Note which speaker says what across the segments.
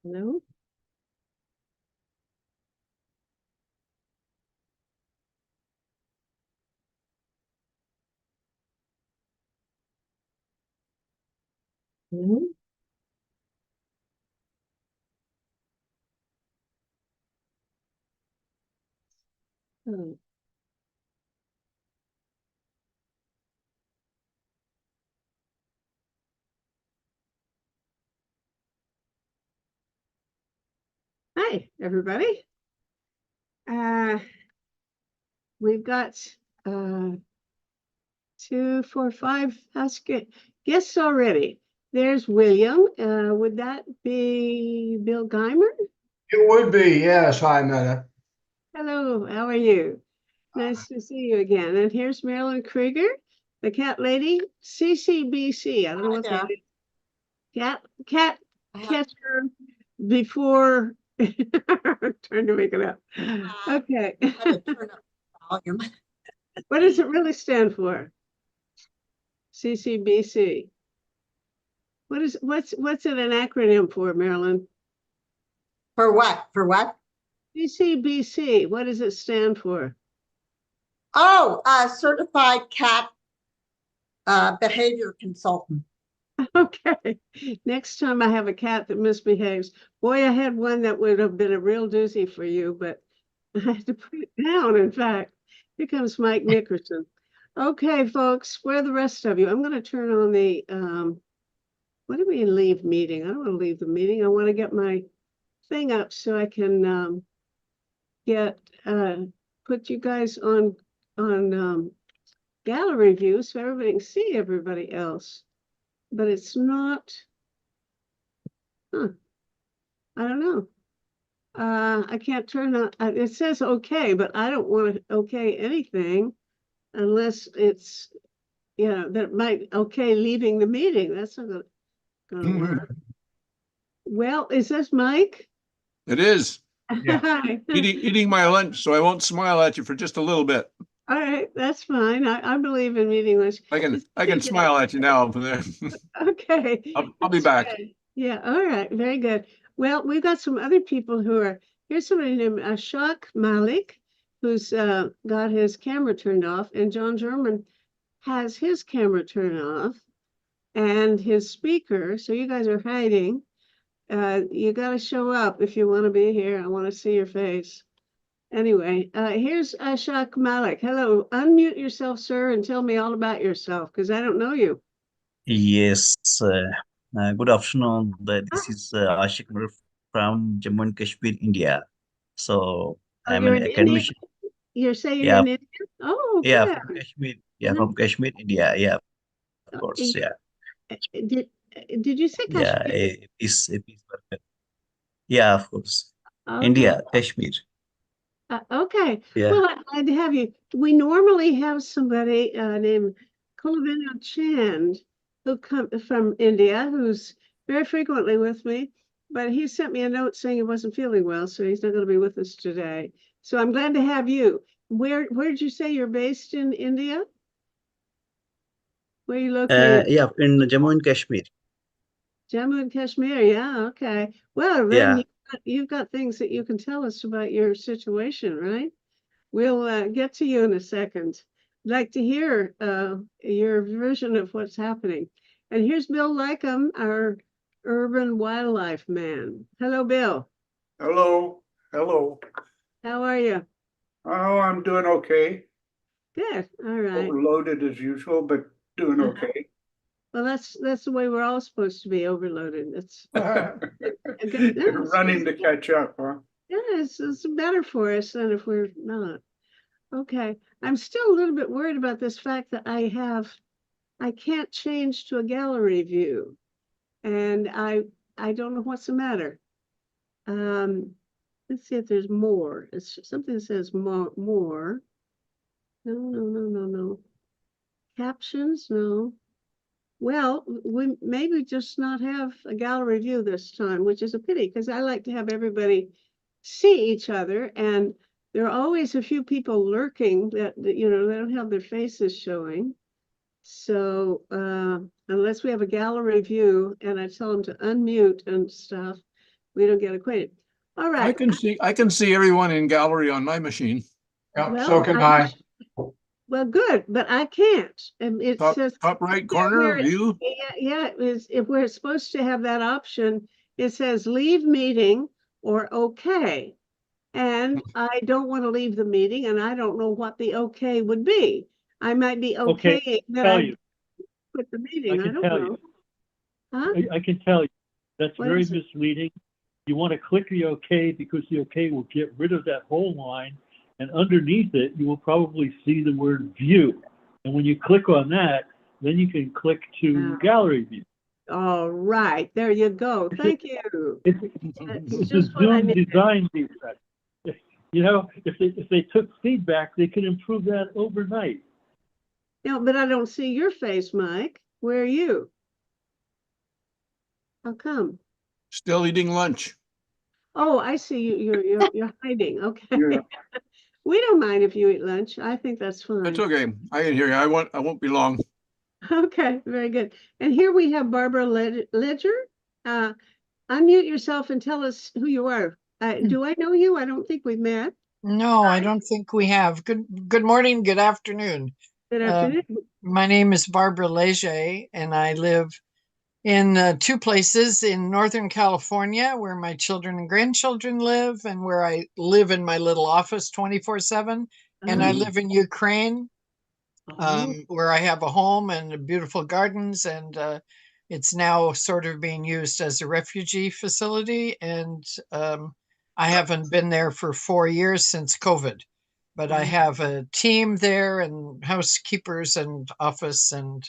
Speaker 1: No. No. Oh. Hi, everybody. Uh, we've got 2, 4, 5 guests already. There's William. Would that be Bill Geimer?
Speaker 2: It would be, yes. Hi, Meta.
Speaker 1: Hello, how are you? Nice to see you again. And here's Marilyn Krieger, the cat lady, CCBC. I don't know what that is. Cat catcher before. I'm trying to make it up. Okay. What does it really stand for? CCBC. What's it an acronym for, Marilyn?
Speaker 3: For what? For what?
Speaker 1: CCBC. What does it stand for?
Speaker 3: Oh, certified cat behavior consultant.
Speaker 1: Okay. Next time I have a cat that misbehaves. Boy, I had one that would have been a real doozy for you, but I had to put it down, in fact. Here comes Mike Nickerson. Okay, folks, where are the rest of you? I'm going to turn on the, what do we leave meeting? I don't want to leave the meeting. I want to get my thing up so I can put you guys on gallery view so everybody can see everybody else. But it's not, I don't know. I can't turn on, it says okay, but I don't want to okay anything unless it's, that might okay leaving the meeting. That's not gonna work. Well, is this Mike?
Speaker 4: It is.
Speaker 2: Yeah.
Speaker 1: Hi.
Speaker 4: Eating my lunch, so I won't smile at you for just a little bit.
Speaker 1: All right, that's fine. I believe in meeting lunch.
Speaker 4: I can smile at you now.
Speaker 1: Okay.
Speaker 4: I'll be back.
Speaker 1: Good. Yeah, all right, very good. Well, we've got some other people who are, here's somebody named Ashok Malik, who's got his camera turned off, and John German has his camera turned off and his speaker. So you guys are hiding. You got to show up if you want to be here. I want to see your face. Anyway, here's Ashok Malik. Hello, unmute yourself, sir, and tell me all about yourself, because I don't know you.
Speaker 5: Yes, good afternoon. This is Ashik Nur from Jammu and Kashmir, India. So I'm
Speaker 1: You're
Speaker 5: an
Speaker 1: in India?
Speaker 5: academician.
Speaker 1: You're saying you're
Speaker 5: Yeah,
Speaker 1: in India? Oh,
Speaker 5: yeah,
Speaker 1: good.
Speaker 5: from Kashmir. Yeah, from Kashmir, India. Yeah, of
Speaker 1: Uh,
Speaker 5: course. Yeah,
Speaker 1: Did did you say
Speaker 5: yeah.
Speaker 1: Kashmir?
Speaker 5: A peace worker. Yeah, of course.
Speaker 1: Okay.
Speaker 5: India, Kashmir.
Speaker 1: Okay.
Speaker 5: Yeah.
Speaker 1: Well, I'm glad to have you. We normally have somebody named Kulavina Chand who come from India, who's very frequently with me, but he sent me a note saying he wasn't feeling well, so he's not going to be with us today. So I'm glad to have you. Where did you say you're based in India? Where are you located?
Speaker 5: Yeah, in Jammu and Kashmir.
Speaker 1: Jammu and Kashmir. Yeah. Okay. Well, then
Speaker 5: Yeah.
Speaker 1: you've got things that you can tell us about your situation, right? We'll get to you in a second. I'd like to hear your version of what's happening. And here's Bill Lycum, our urban wildlife man. Hello, Bill.
Speaker 2: Hello. Hello.
Speaker 1: How are you?
Speaker 2: Oh, I'm doing okay.
Speaker 1: Good. All right.
Speaker 2: Overloaded as usual, but doing okay.
Speaker 1: Well, that's the way we're all supposed to be, overloaded. That's
Speaker 2: Running to catch up, huh?
Speaker 1: yeah, it's better for us than if we're not. Okay. I'm still a little bit worried about this fact that I can't change to a gallery view. And I don't know what's the matter. Let's see if there's more. It's something that says more. No. Captions, no. Well, we maybe just not have a gallery view this time, which is a pity because I like to have everybody see each other, and there are always a few people lurking that they don't have their faces showing. So unless we have a gallery view and I tell them to unmute and stuff, we don't get acquainted. All
Speaker 4: I
Speaker 1: right.
Speaker 4: can see everyone in gallery on my machine.
Speaker 6: Yeah,
Speaker 1: Well,
Speaker 6: so can I.
Speaker 1: Well, good, but I can't. And it
Speaker 4: Top,
Speaker 1: says
Speaker 4: top right
Speaker 1: yeah,
Speaker 4: corner view.
Speaker 1: yeah, it is, if we're supposed to have that option, it says leave meeting or okay. And I don't want to leave the meeting, and I don't know what the okay would be. I might be
Speaker 7: Okay,
Speaker 1: okay that
Speaker 7: tell
Speaker 1: I
Speaker 7: you.
Speaker 1: quit the
Speaker 7: I
Speaker 1: meeting. I
Speaker 7: can
Speaker 1: don't
Speaker 7: tell
Speaker 1: know.
Speaker 7: you.
Speaker 1: Huh?
Speaker 7: I can tell you. That's
Speaker 1: What
Speaker 7: very
Speaker 1: is it?
Speaker 7: misleading. You want to click the OK because the OK will get rid of that whole line. And underneath it, you will probably see the word view. And when you click on that, then you can click to
Speaker 1: Oh.
Speaker 7: gallery view.
Speaker 1: All right, there you go. Thank you.
Speaker 7: It's,
Speaker 1: That's
Speaker 7: it's a
Speaker 1: just what I
Speaker 7: Zoom
Speaker 1: needed.
Speaker 7: design defect. You know, if they took feedback, they could improve that overnight.
Speaker 1: No, but I don't see your face, Mike. Where are you? How come?
Speaker 4: Still eating lunch.
Speaker 1: Oh, I see you. You're hiding. Okay.
Speaker 2: Yeah.
Speaker 1: We don't mind if you eat lunch. I think that's fine.
Speaker 4: That's okay. I can hear you. I won't be long.
Speaker 1: Okay, very good. And here we have Barbara Ledger. Unmute yourself and tell us who you are. Do I know you? I don't think we've met.
Speaker 8: No, I don't think we have. Good morning, good afternoon.
Speaker 1: Good afternoon.
Speaker 8: My name is Barbara Leger, and I live in two places in Northern California where my children and grandchildren live, and where I live in my little office 24/7. And I
Speaker 1: Oh,
Speaker 8: live in Ukraine,
Speaker 1: oh,
Speaker 8: where I have a home and beautiful gardens, and it's now sort of being used as a refugee facility. And I haven't been there for 4 years since COVID, but I have a team there and housekeepers and office, and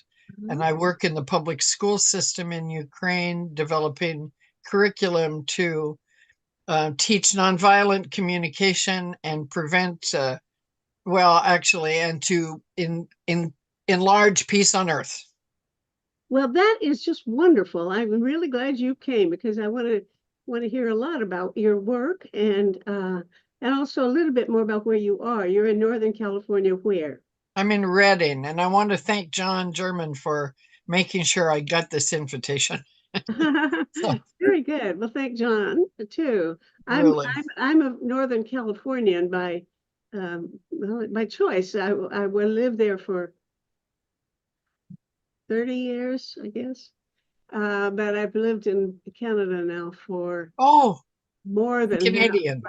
Speaker 8: I work in the public school system in Ukraine, developing curriculum to teach nonviolent communication and prevent well, actually, and to enlarge peace on earth.
Speaker 1: Well, that is just wonderful. I'm really glad you came because I want to hear a lot about your work and also a little bit more about where you are. You're in Northern California, where?
Speaker 8: I'm in Reading, and I want to thank John German for making sure I got this invitation.
Speaker 1: Very good. Well, thank John too.
Speaker 8: Really.
Speaker 1: I'm a Northern Californian well, by choice. I will live there for 30 years, I guess. But I've lived in Canada now for
Speaker 8: Oh,
Speaker 1: more than
Speaker 8: Canadian.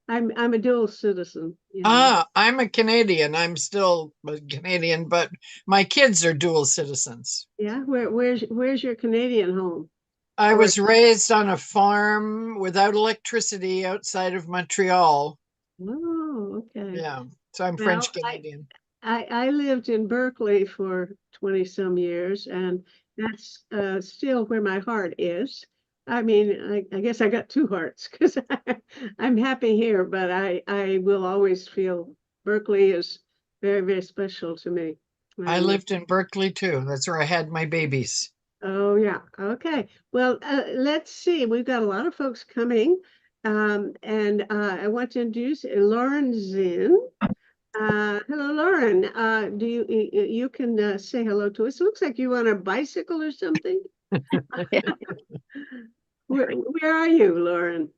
Speaker 1: I'm a dual citizen. You know.
Speaker 8: I'm a Canadian. I'm still a Canadian, but my kids are dual citizens.
Speaker 1: Yeah. Where's your Canadian home?
Speaker 8: I
Speaker 1: Or-
Speaker 8: was raised on a farm without electricity outside of Montreal.
Speaker 1: Oh, okay.
Speaker 8: Yeah, so I'm
Speaker 1: Well,
Speaker 8: French Canadian.
Speaker 1: I lived in Berkeley for 20 some years, and that's still where my heart is. I mean, I guess I got two hearts because I'm happy here, but I will always feel Berkeley is very, very special to me.
Speaker 8: I
Speaker 1: And,
Speaker 8: lived in Berkeley too. That's where I had my babies.
Speaker 1: oh, yeah. Okay. Well, let's see. We've got a lot of folks coming. And I want to introduce Lauren Zinn. Hello, Lauren. Do you can say hello to us? It looks like you on a bicycle or something. Where are you, Lauren?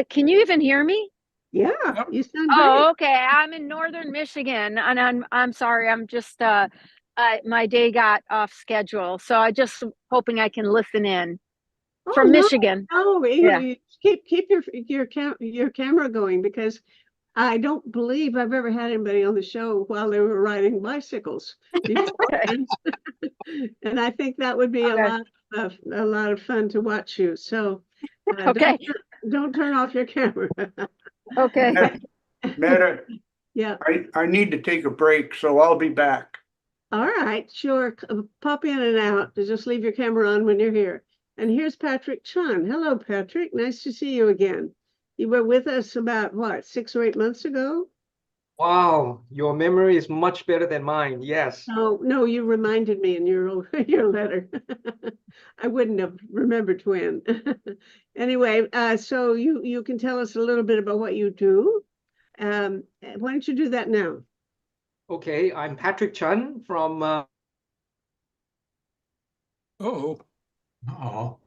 Speaker 9: Can you even hear me?
Speaker 1: Yeah,
Speaker 4: Yep.
Speaker 1: you sound
Speaker 9: Oh,
Speaker 1: great.
Speaker 9: okay. I'm in northern Michigan, and I'm sorry. I'm just my day got off schedule, so I just hoping I can listen in
Speaker 1: Oh,
Speaker 9: from
Speaker 1: no,
Speaker 9: Michigan.
Speaker 1: no,
Speaker 9: Yeah.
Speaker 1: you keep your camera going because I don't believe I've ever had anybody on the show while they were riding bicycles before. And I think that would be
Speaker 9: Okay.
Speaker 1: a lot of fun to watch you. So
Speaker 9: Okay.
Speaker 1: don't turn off your camera.
Speaker 9: Okay.
Speaker 2: Meta,
Speaker 1: Yeah.
Speaker 2: I need to take a break, so I'll be back.
Speaker 1: All right. Sure. Pop in and out. Just leave your camera on when you're here. And here's Patrick Chun. Hello, Patrick. Nice to see you again. You were with us about what, 6 or 8 months ago?
Speaker 10: Wow, your memory is much better than mine. Yes.
Speaker 1: Oh, no, you reminded me in your your letter. I wouldn't have remembered when. Anyway, so you can tell us a little bit about what you do. Why don't you do that now?
Speaker 10: Okay, I'm Patrick Chun from
Speaker 4: Oh,
Speaker 6: Oh,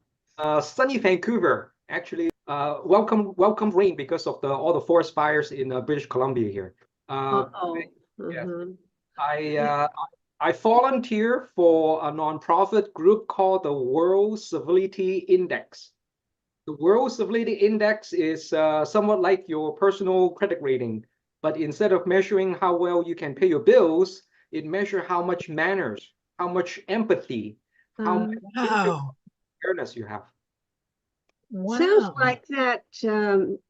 Speaker 10: Sunny Vancouver. Actually, welcome rain because of all the forest fires in British Columbia here.
Speaker 1: Uh-oh.
Speaker 10: Yes.
Speaker 1: Uh-huh.
Speaker 10: I volunteer for a nonprofit group called the World Civility Index. The World Civility Index is somewhat like your personal credit rating, but instead of measuring how well you can pay your bills, it measures how much manners, how much empathy, how much
Speaker 8: Wow.
Speaker 10: awareness you have.
Speaker 1: Sounds
Speaker 8: Wow.
Speaker 1: like that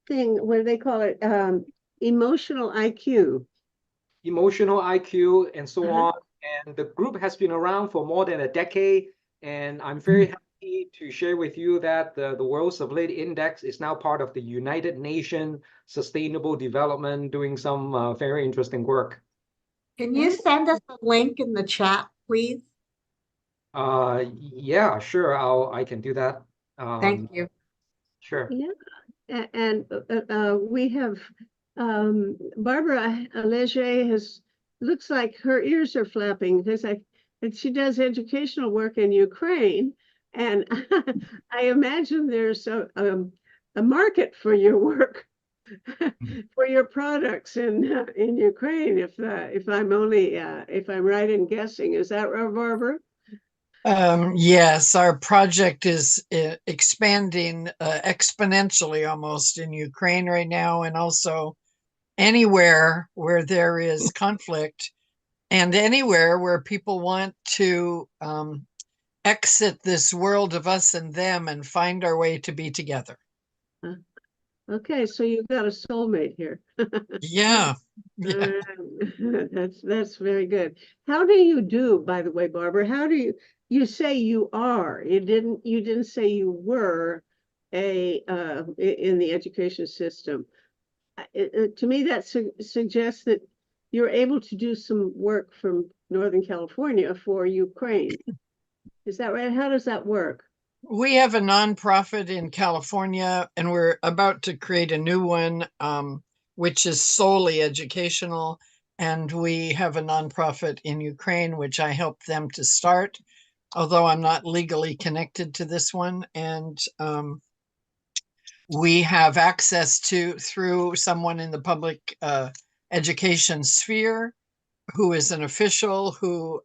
Speaker 1: thing, what do they call it? Emotional IQ.
Speaker 10: Emotional IQ, and so
Speaker 1: Uh-huh.
Speaker 10: on. And the group has been around for more than a decade. And I'm very happy to share with you that the World Civility Index is now part of the United Nations Sustainable Development, doing some very interesting work.
Speaker 3: Can you send us a link in the chat, please?
Speaker 10: Yeah, sure. I can do that.
Speaker 3: Thank you.
Speaker 10: Sure.
Speaker 1: Yeah, and we have Barbara Leger has looks like her ears are flapping because and she does educational work in Ukraine, and I imagine there's a market for your work for your products in Ukraine. If I'm only if I'm right in guessing, is that right, Barbara?
Speaker 8: Yes, our project is expanding exponentially almost in Ukraine right now, and also anywhere where there is conflict and anywhere where people want to exit this world of us and them and find our way to be together.
Speaker 1: Okay, so you've got a soulmate here.
Speaker 8: Yeah. Yeah.
Speaker 1: That's very good. How do you do, by the way, Barbara? How do you say you are? You didn't say you were in the education system. To me, that suggests that you're able to do some work from Northern California for Ukraine. Is that right? How does that work?
Speaker 8: We have a nonprofit in California, and we're about to create a new one, which is solely educational. And we have a nonprofit in Ukraine, which I helped them to start, although I'm not legally connected to this one. And we have access to, through someone in the public education sphere, who is an official who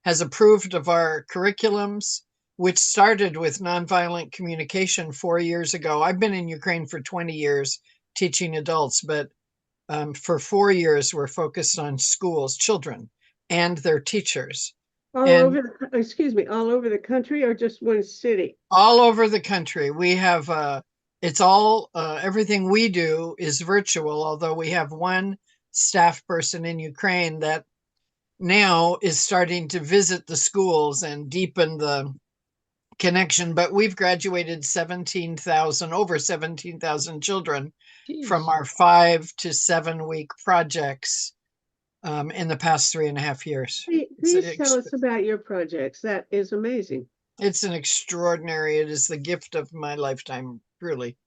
Speaker 8: has approved of our curriculums, which started with nonviolent communication 4 years ago. I've been in Ukraine for 20 years teaching adults, but for 4 years, we're focused on schools, children, and their teachers.
Speaker 1: All
Speaker 8: And
Speaker 1: over, excuse me, all over the country or just one city?
Speaker 8: all over the country. We have, it's all, everything we do is virtual, although we have one staff person in Ukraine that now is starting to visit the schools and deepen the connection. But we've graduated 17,000, over 17,000 children from
Speaker 1: Jeez.
Speaker 8: our 5 to 7 week projects in the past 3.5 years.
Speaker 1: Please tell us about your projects. That is amazing.
Speaker 8: It's an extraordinary, it is the gift of my lifetime, truly.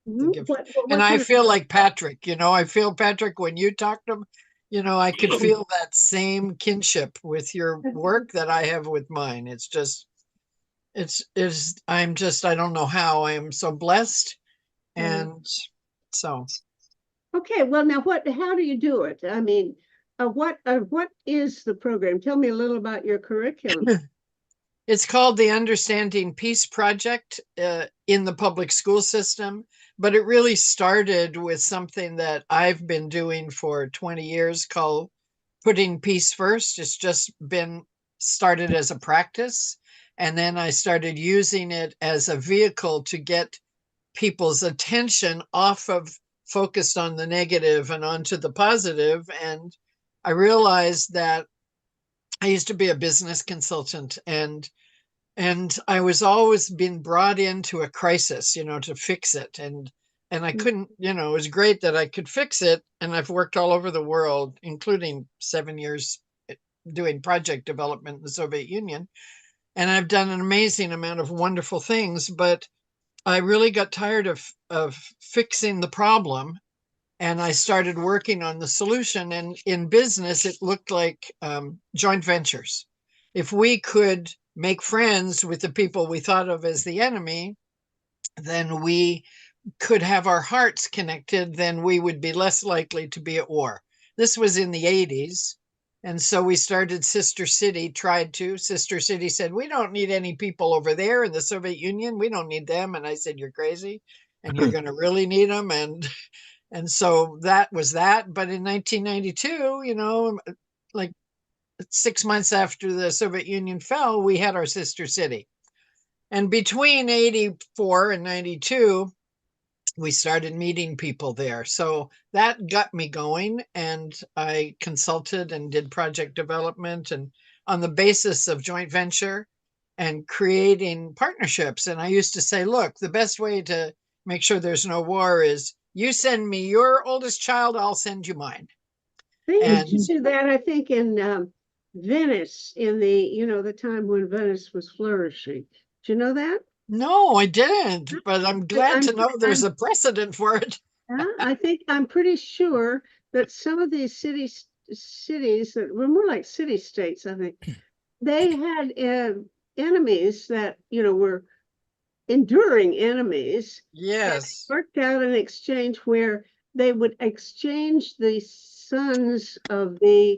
Speaker 8: The gift.
Speaker 1: What
Speaker 8: And I
Speaker 1: kind of
Speaker 8: feel like Patrick, I feel Patrick when you talk to him, I could feel that same kinship with your work that I have with mine. It's just, I don't know how I am so blessed. And so.
Speaker 1: Okay, well now how do you do it? I mean, what is the program? Tell me a little about your curriculum.
Speaker 8: It's called the Understanding Peace Project in the public school system, but it really started with something that I've been doing for 20 years called putting peace first. It's just been started as a practice. And then I started using it as a vehicle to get people's attention off of focused on the negative and onto the positive. And I realized that I used to be a business consultant, and I was always being brought into a crisis, to fix it. And I couldn't, it was great that I could fix it. And I've worked all over the world, including 7 years doing project development in the Soviet Union. And I've done an amazing amount of wonderful things, but I really got tired of fixing the problem. And I started working on the solution. And in business, it looked like joint ventures. If we could make friends with the people we thought of as the enemy, then we could have our hearts connected, then we would be less likely to be at war. This was in the 80s. And so we started Sister City, Sister City said, we don't need any people over there in the Soviet Union. We don't need them. And I said, you're crazy and you're going to really need them. And so that was that. But in 1992, you know, like 6 months after the Soviet Union fell, we had our Sister City. And between 84 and 92, we started meeting people there. So that got me going, and I consulted and did project development and on the basis of joint venture and creating partnerships. And I used to say, look, the best way to make sure there's no war is you send me your oldest child, I'll send you mine.
Speaker 1: They
Speaker 8: And
Speaker 1: used to do that, I think, in Venice, in the time when Venice was flourishing. Do you know that?
Speaker 8: no, I didn't, but I'm glad to know there's a precedent for it.
Speaker 1: Yeah, I'm pretty sure that some of these cities that were more like city states, I think, they had enemies that, were enduring enemies.
Speaker 8: Yes.
Speaker 1: Worked out an exchange where they would exchange the sons of the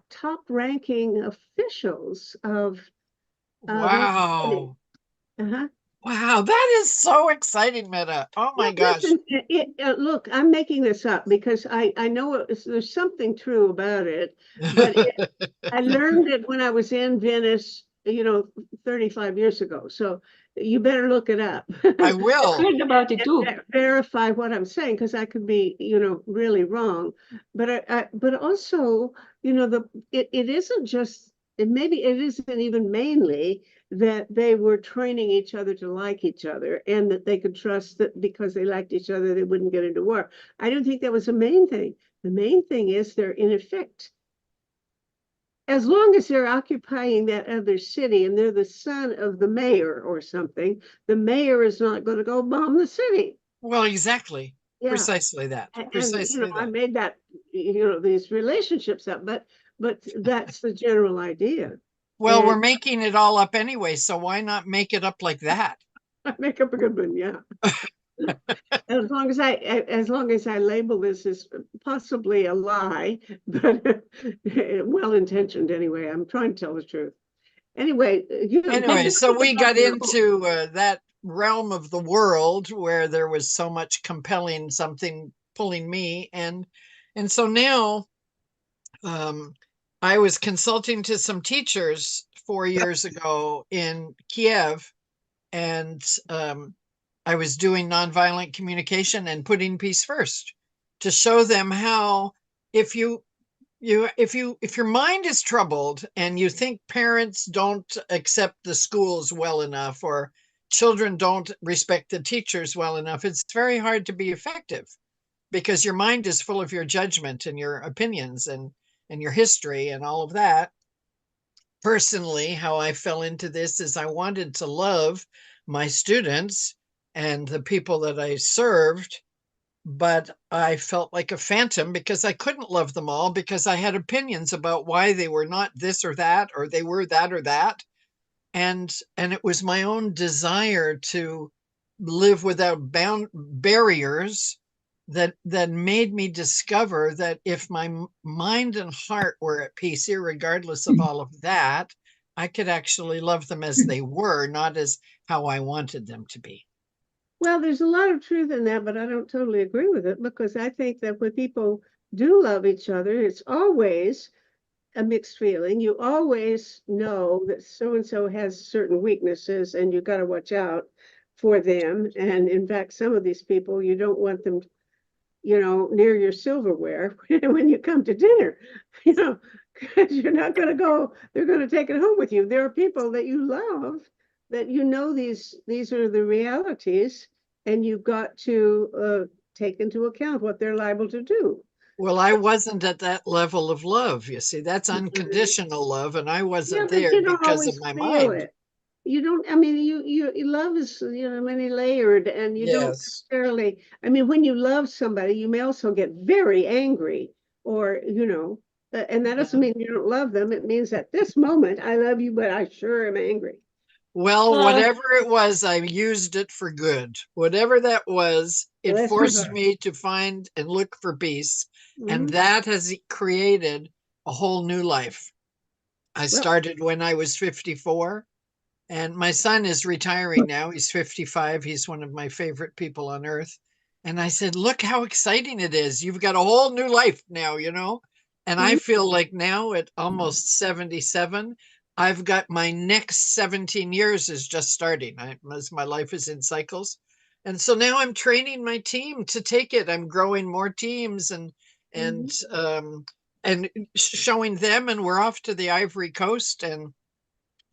Speaker 1: top-ranking officials of that city.
Speaker 8: Wow.
Speaker 1: Uh-huh.
Speaker 8: Wow, that is so exciting, Meta. Oh my
Speaker 1: Well,
Speaker 8: gosh.
Speaker 1: listen, look, I'm making this up because I know there's something true about it, but I learned it when I was in Venice, 35 years ago. So you better look it up.
Speaker 8: I will.
Speaker 3: Heard about it too.
Speaker 1: Verify what I'm saying, because I could be, really wrong. But but also, it isn't just, maybe it isn't even mainly that they were training each other to like each other and that they could trust that because they liked each other, they wouldn't get into war. I don't think that was the main thing. The main thing is they're in effect, as long as they're occupying that other city and they're the son of the mayor or something, the mayor is not going to go bomb the city.
Speaker 8: Well, exactly.
Speaker 1: Yeah.
Speaker 8: Precisely that. Precisely
Speaker 1: I
Speaker 8: that.
Speaker 1: made that, these relationships up, but that's the general idea.
Speaker 8: Well, we're
Speaker 1: And
Speaker 8: making it all up anyway, so why not make it up like that?
Speaker 1: I make up a good one, yeah. As long as I label this as possibly a lie, but well-intentioned anyway. I'm trying to tell the truth. Anyway,
Speaker 8: Anyway, so we got into that realm of the world where there was so much compelling something pulling me, and so now I was consulting to some teachers 4 years ago in Kiev, and I was doing nonviolent communication and putting peace first to show them how if your mind is troubled and you think parents don't accept the schools well enough or children don't respect the teachers well enough, it's very hard to be effective because your mind is full of your judgment and your opinions and your history and all of that. Personally, how I fell into this is I wanted to love my students and the people that I served, but I felt like a phantom because I couldn't love them all because I had opinions about why they were not this or that, or they were that or that. And it was my own desire to live without barriers that made me discover that if my mind and heart were at peace, irregardless of all of that, I could actually love them as they were, not as how I wanted them to be.
Speaker 1: Well, there's a lot of truth in that, but I don't totally agree with it because I think that when people do love each other, it's always a mixed feeling. You always know that so-and-so has certain weaknesses and you got to watch out for them. And in fact, some of these people, you don't want them, near your silverware when you come to dinner, because you're not going to go, they're going to take it home with you. There are people that you love that these are the realities, and you've got to take into account what they're liable to do.
Speaker 8: Well, I wasn't at that level of love. You see, that's unconditional love, and I wasn't
Speaker 1: but
Speaker 8: there
Speaker 1: you don't
Speaker 8: because of
Speaker 1: always
Speaker 8: my
Speaker 1: feel
Speaker 8: mind.
Speaker 1: it. You don't, I mean, you love is, many layered, and you don't
Speaker 8: Yes.
Speaker 1: necessarily, I mean, when you love somebody, you may also get very angry or, And that doesn't mean you don't love them. It means at this moment, I love you, but I sure am angry.
Speaker 8: Well,
Speaker 9: Oh.
Speaker 8: whatever it was, I used it for good. Whatever that was,
Speaker 1: Well,
Speaker 8: it
Speaker 1: that's
Speaker 8: forced
Speaker 1: good.
Speaker 8: me to find and look for peace. And
Speaker 1: Mhm.
Speaker 8: that has created a whole new life. I
Speaker 1: Well,
Speaker 8: started when I was 54, and my son is retiring now. He's 55. He's one of my favorite people on earth. And I said, look how exciting it is. You've got a whole new life now, you know? And I
Speaker 1: Mhm.
Speaker 8: feel like now at almost 77, I've got my next 17 years is just starting. As my life is in cycles. And so now I'm training my team to take it. I'm growing more teams and and showing them, and we're off to the Ivory Coast, and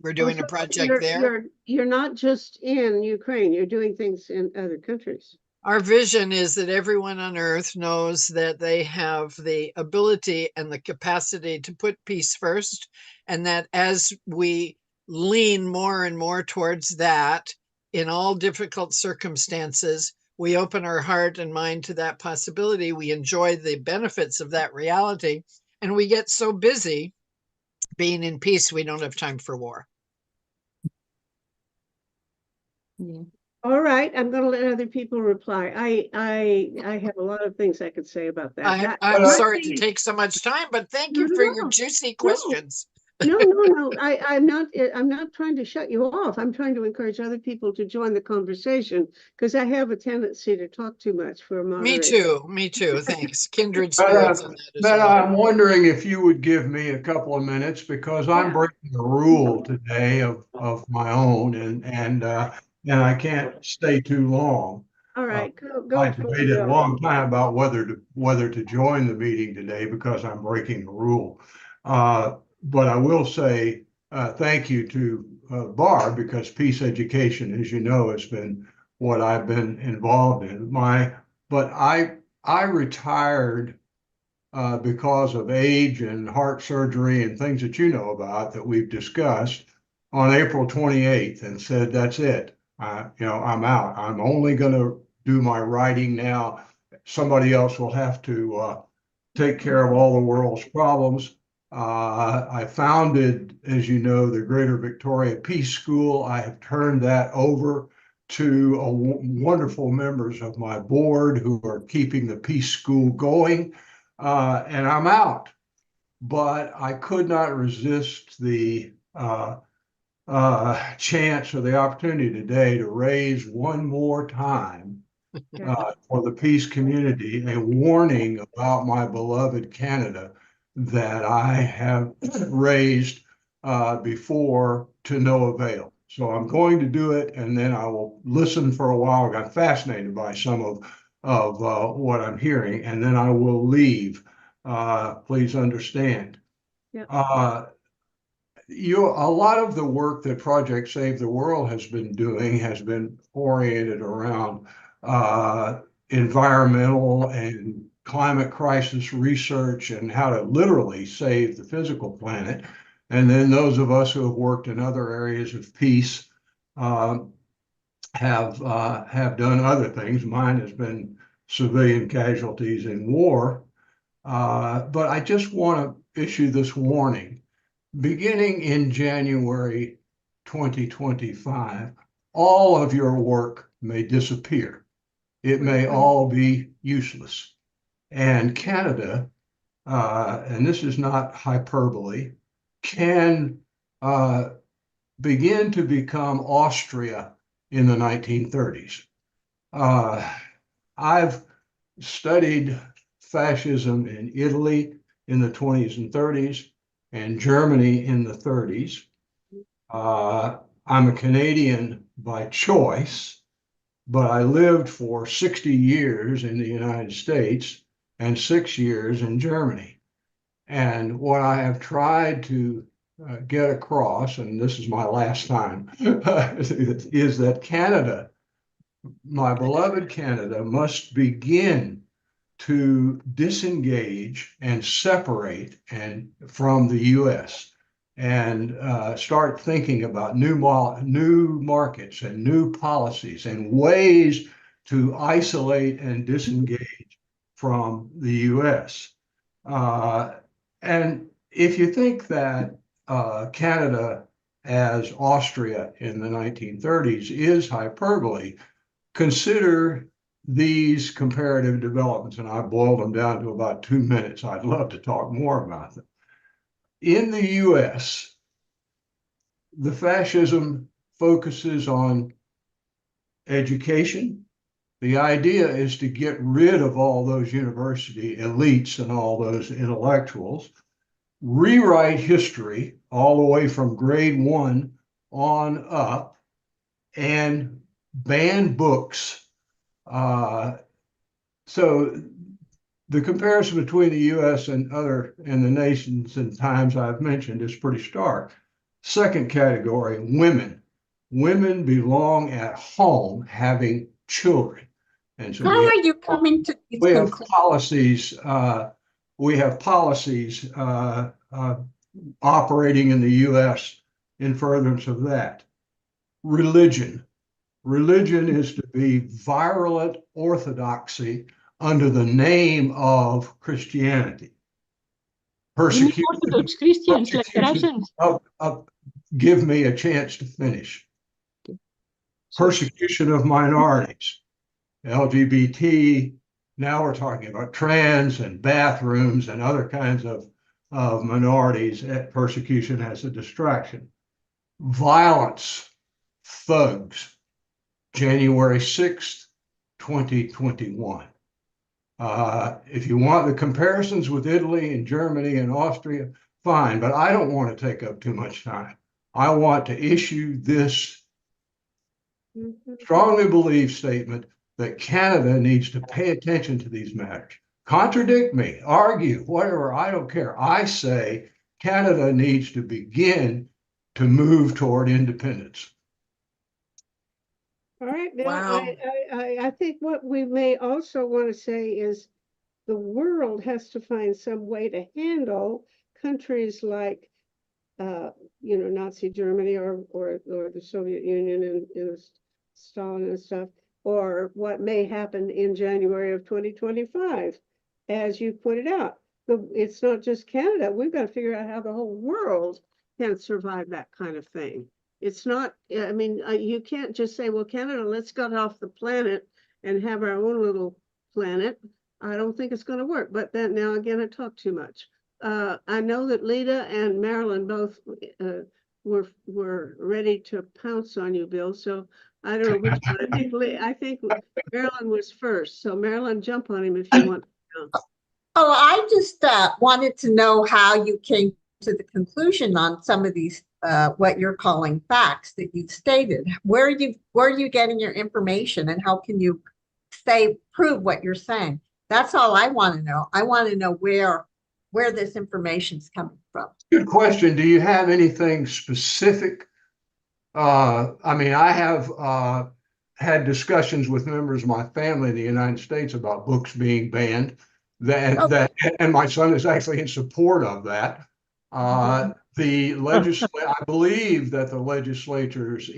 Speaker 8: we're
Speaker 1: oh,
Speaker 8: doing
Speaker 1: so
Speaker 8: a project there.
Speaker 1: you're not just in Ukraine, you're doing things in other countries.
Speaker 8: Our vision is that everyone on earth knows that they have the ability and the capacity to put peace first, and that as we lean more and more towards that in all difficult circumstances, we open our heart and mind to that possibility. We enjoy the benefits of that reality, and we get so busy being in peace, we don't have time for war.
Speaker 1: All right, I'm going to let other people reply. I have a lot of things I could say about that.
Speaker 8: I'm
Speaker 1: one
Speaker 8: sorry to
Speaker 1: thing-
Speaker 8: take so much time, but thank
Speaker 1: No,
Speaker 8: you
Speaker 1: no,
Speaker 8: for your
Speaker 1: no.
Speaker 8: juicy questions.
Speaker 1: No. I'm not trying to shut you off. I'm trying to encourage other people to join the conversation because I have a tendency to talk too much for a moderator.
Speaker 8: Me too. Thanks. Kindred
Speaker 2: But,
Speaker 8: spirits on that as
Speaker 2: but
Speaker 8: well.
Speaker 2: I'm wondering if you would give me a couple of minutes because I'm
Speaker 1: Yeah.
Speaker 2: breaking a rule today of my own and I can't stay too long.
Speaker 1: All right, go
Speaker 2: I
Speaker 1: for it,
Speaker 2: debated a
Speaker 1: Bill.
Speaker 2: long time about whether to join the meeting today because I'm breaking a rule. But I will say thank you to Barb because peace education, as you know, has been what I've been involved in. But I retired because of age and heart surgery and things that you know about that we've discussed on April 28th and said, that's it. I'm out. I'm only going to do my writing now. Somebody else will have to take care of all the world's problems. I founded, as you know, the Greater Victoria Peace School. I have turned that over to wonderful members of my board who are keeping the Peace School going. And I'm out. But I could not resist the chance or the opportunity today to raise one more time for the peace community a warning about my beloved Canada that I have raised before to no avail. So I'm going to do it, and then I will listen for a while. I'm fascinated by some of what I'm hearing, and then I will leave. Please understand.
Speaker 1: Yeah.
Speaker 2: A lot of the work that Project Save the World has been doing has been oriented around environmental and climate crisis research and how to literally save the physical planet. And then those of us who have worked in other areas of peace have done other things. Mine has been civilian casualties in war. But I just want to issue this warning. Beginning in January 2025, all of your work may disappear. It may all be useless. And Canada, and this is not hyperbole, can begin to become Austria in the 1930s. I've studied fascism in Italy in the 20s and 30s and Germany in the 30s. I'm a Canadian by choice, but I lived for 60 years in the United States and 6 years in Germany. And what I have tried to get across, and this is my last time, is that Canada, my beloved Canada, must begin to disengage and separate from the U.S. and start thinking about new markets and new policies and ways to isolate and disengage from the U.S. And if you think that Canada as Austria in the 1930s is hyperbole, consider these comparative developments, and I boiled them down to about 2 minutes. I'd love to talk more about them. In the US, the fascism focuses on education. The idea is to get rid of all those university elites and all those intellectuals, rewrite history all the way from grade 1 on up, and ban books. So the comparison between the US and the nations and times I've mentioned is pretty stark. Second category, women. Women belong at home having children. And so
Speaker 3: How are you coming to these
Speaker 2: we have
Speaker 3: conclusions?
Speaker 2: policies operating in the US in furtherance of that. Religion. Religion is to be virulent orthodoxy under the name of Christianity. Persecution.
Speaker 6: Orthodox Christians like Russians.
Speaker 2: Give me a chance to finish. Persecution of minorities, LGBT. Now we're talking about trans and bathrooms and other kinds of minorities at persecution as a distraction. Violence, thugs, January 6th, 2021. If you want the comparisons with Italy and Germany and Austria, fine, but I don't want to take up too much time. I want to issue this strongly believed statement that Canada needs to pay attention to these matters. Contradict me, argue, whatever, I don't care. I say Canada needs to begin to move toward independence.
Speaker 1: All right, now
Speaker 8: Wow.
Speaker 1: I think what we may also want to say is the world has to find some way to handle countries like Nazi Germany or the Soviet Union and Stalin and stuff, or what may happen in January of 2025. As you pointed out, it's not just Canada. We've got to figure out how the whole world can survive that kind of thing. It's not, I mean, you can't just say, well, Canada, let's get off the planet and have our own little planet. I don't think it's going to work. But then now again, I talk too much. I know that Lita and Marilyn both were ready to pounce on you, Bill. So I don't know which one. I think Marilyn was first. So Marilyn, jump on him if you want to.
Speaker 3: Oh, I just wanted to know how you came to the conclusion on some of these what you're calling facts that you've stated. Where are you getting your information, and how can you prove what you're saying? That's all I want to know. I want to know where this information's coming from.
Speaker 2: Good question. Do you have anything specific? I mean, I have had discussions with members of my family in the United States about books being banned. And my son is actually in support of that. I believe that the legislatures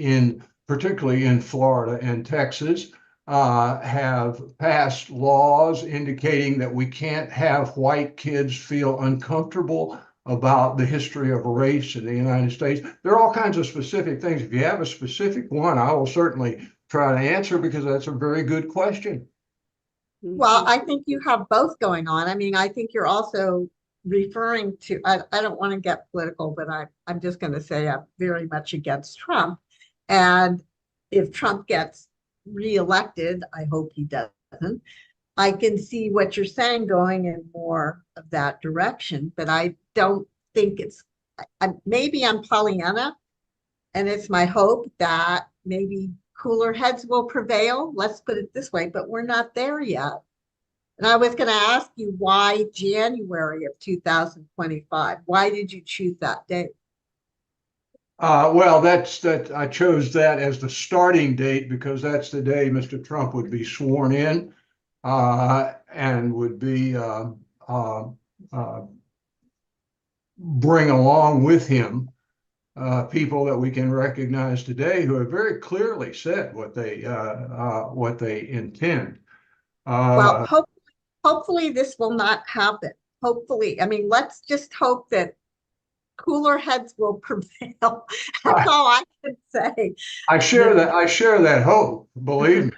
Speaker 2: particularly in Florida and Texas, have passed laws indicating that we can't have white kids feel uncomfortable about the history of race in the United States. There are all kinds of specific things. If you have a specific one, I will certainly try to answer, because that's a very good question.
Speaker 3: Well, I think you have both going on. I mean, I think you're also referring to, I don't want to get political, but I'm just going to say I'm very much against Trump. And if Trump gets reelected, I hope he doesn't, I can see what you're saying going in more of that direction, but I don't think maybe I'm Pollyanna, and it's my hope that maybe cooler heads will prevail. Let's put it this way, but we're not there yet. And I was going to ask you, why January of 2025? Why did you choose that date?
Speaker 2: Well, I chose that as the starting date because that's the day Mr. Trump would be sworn in and would be bring along with him people that we can recognize today who have very clearly said what they intend.
Speaker 3: Well, hopefully this will not happen. hopefully, I mean, let's just hope that cooler heads will prevail. That's all I can say.
Speaker 2: I share that hope, believe me.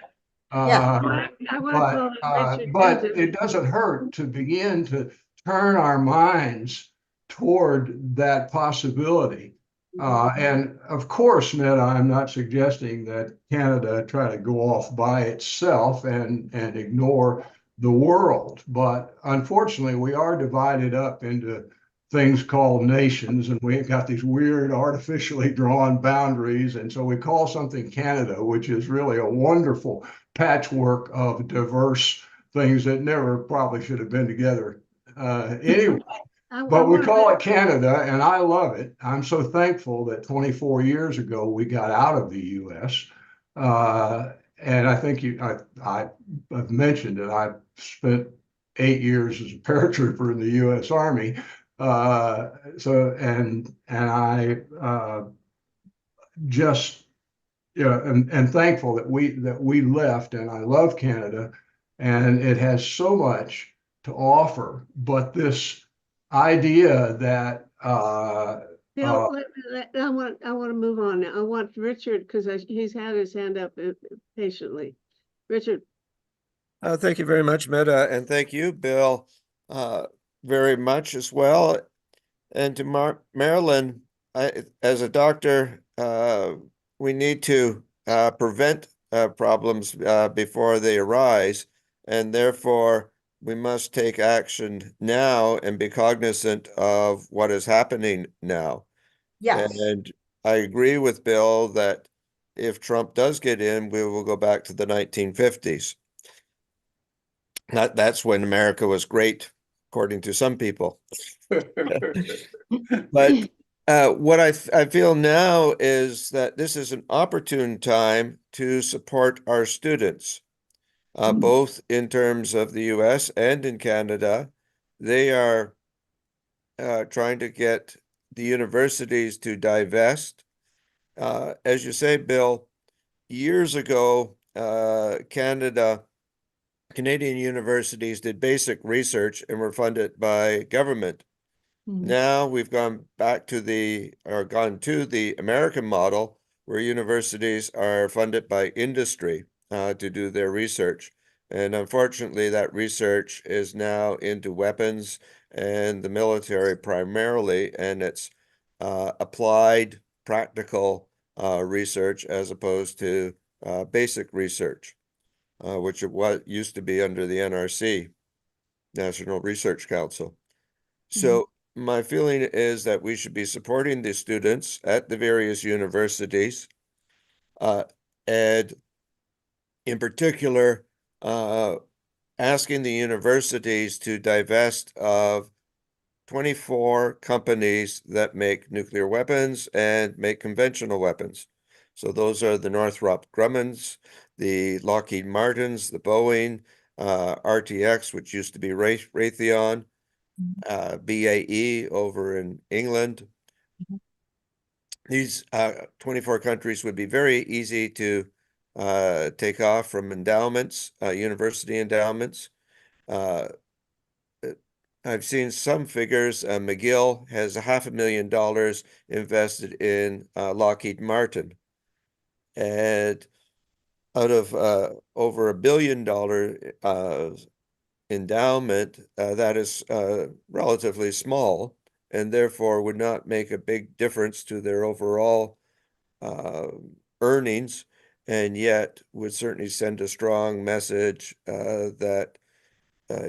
Speaker 3: Yeah.
Speaker 1: I want to call it Richard
Speaker 2: But
Speaker 1: Denton.
Speaker 2: it doesn't hurt to begin to turn our minds toward that possibility. And of course, Ned, I'm not suggesting that Canada try to go off by itself and ignore the world. But unfortunately, we are divided up into things called nations, and we've got these weird artificially drawn boundaries. And so we call something Canada, which is really a wonderful patchwork of diverse things that never probably should have been together anyway. But we call it Canada, and I love it. I'm so thankful that 24 years ago we got out of the U.S. And I think I've mentioned that I spent 8 years as a paratrooper in the U.S. Army. And I just and thankful that we left, and I love Canada, and it has so much to offer. But this idea that
Speaker 1: Bill, I want to move on now. I want Richard, because he's had his hand up patiently. Richard.
Speaker 11: Thank you very much, Meta, and thank you, Bill, very much as well. And to Marilyn, as a doctor, we need to prevent problems before they arise, and therefore we must take action now and be cognizant of what is happening now.
Speaker 3: Yes.
Speaker 11: And I agree with Bill that if Trump does get in, we will go back to the 1950s. That's when America was great, according to some people. But what I feel now is that this is an opportune time to support our students, both in terms of the US and in Canada. They are trying to get the universities to divest. As you say, Bill, years ago, Canadian universities did basic research and were funded by government. Now we've gone to the American model, where universities are funded by industry to do their research. And unfortunately, that research is now into weapons and the military primarily, and it's applied practical research as opposed to basic research, which used to be under the NRC, National Research Council. So my feeling is that we should be supporting the students at the various universities, and in particular, asking the universities to divest of 24 companies that make nuclear weapons and make conventional weapons. So those are the Northrop Grummons, the Lockheed Martins, the Boeing, RTX, which used to be Raytheon, BAE over in England. These 24 countries would be very easy to take off from endowments, university endowments. I've seen some figures. McGill has $500,000 invested in Lockheed Martin. And out of over $1 billion endowment, that is relatively small, and therefore would not make a big difference to their overall earnings, and yet would certainly send a strong message that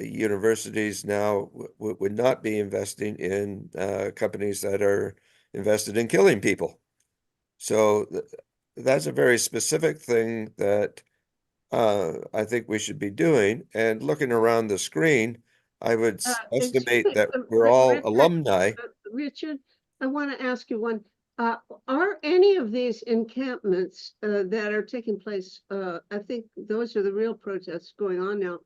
Speaker 11: universities now would not be investing in companies that are invested in killing people. So that's a very specific thing that I think we should be doing. And looking around the screen, I would estimate that we're all alumni.
Speaker 1: Richard, I want to ask you one. Are any of these encampments that are taking place, I think those are the real protests going on now,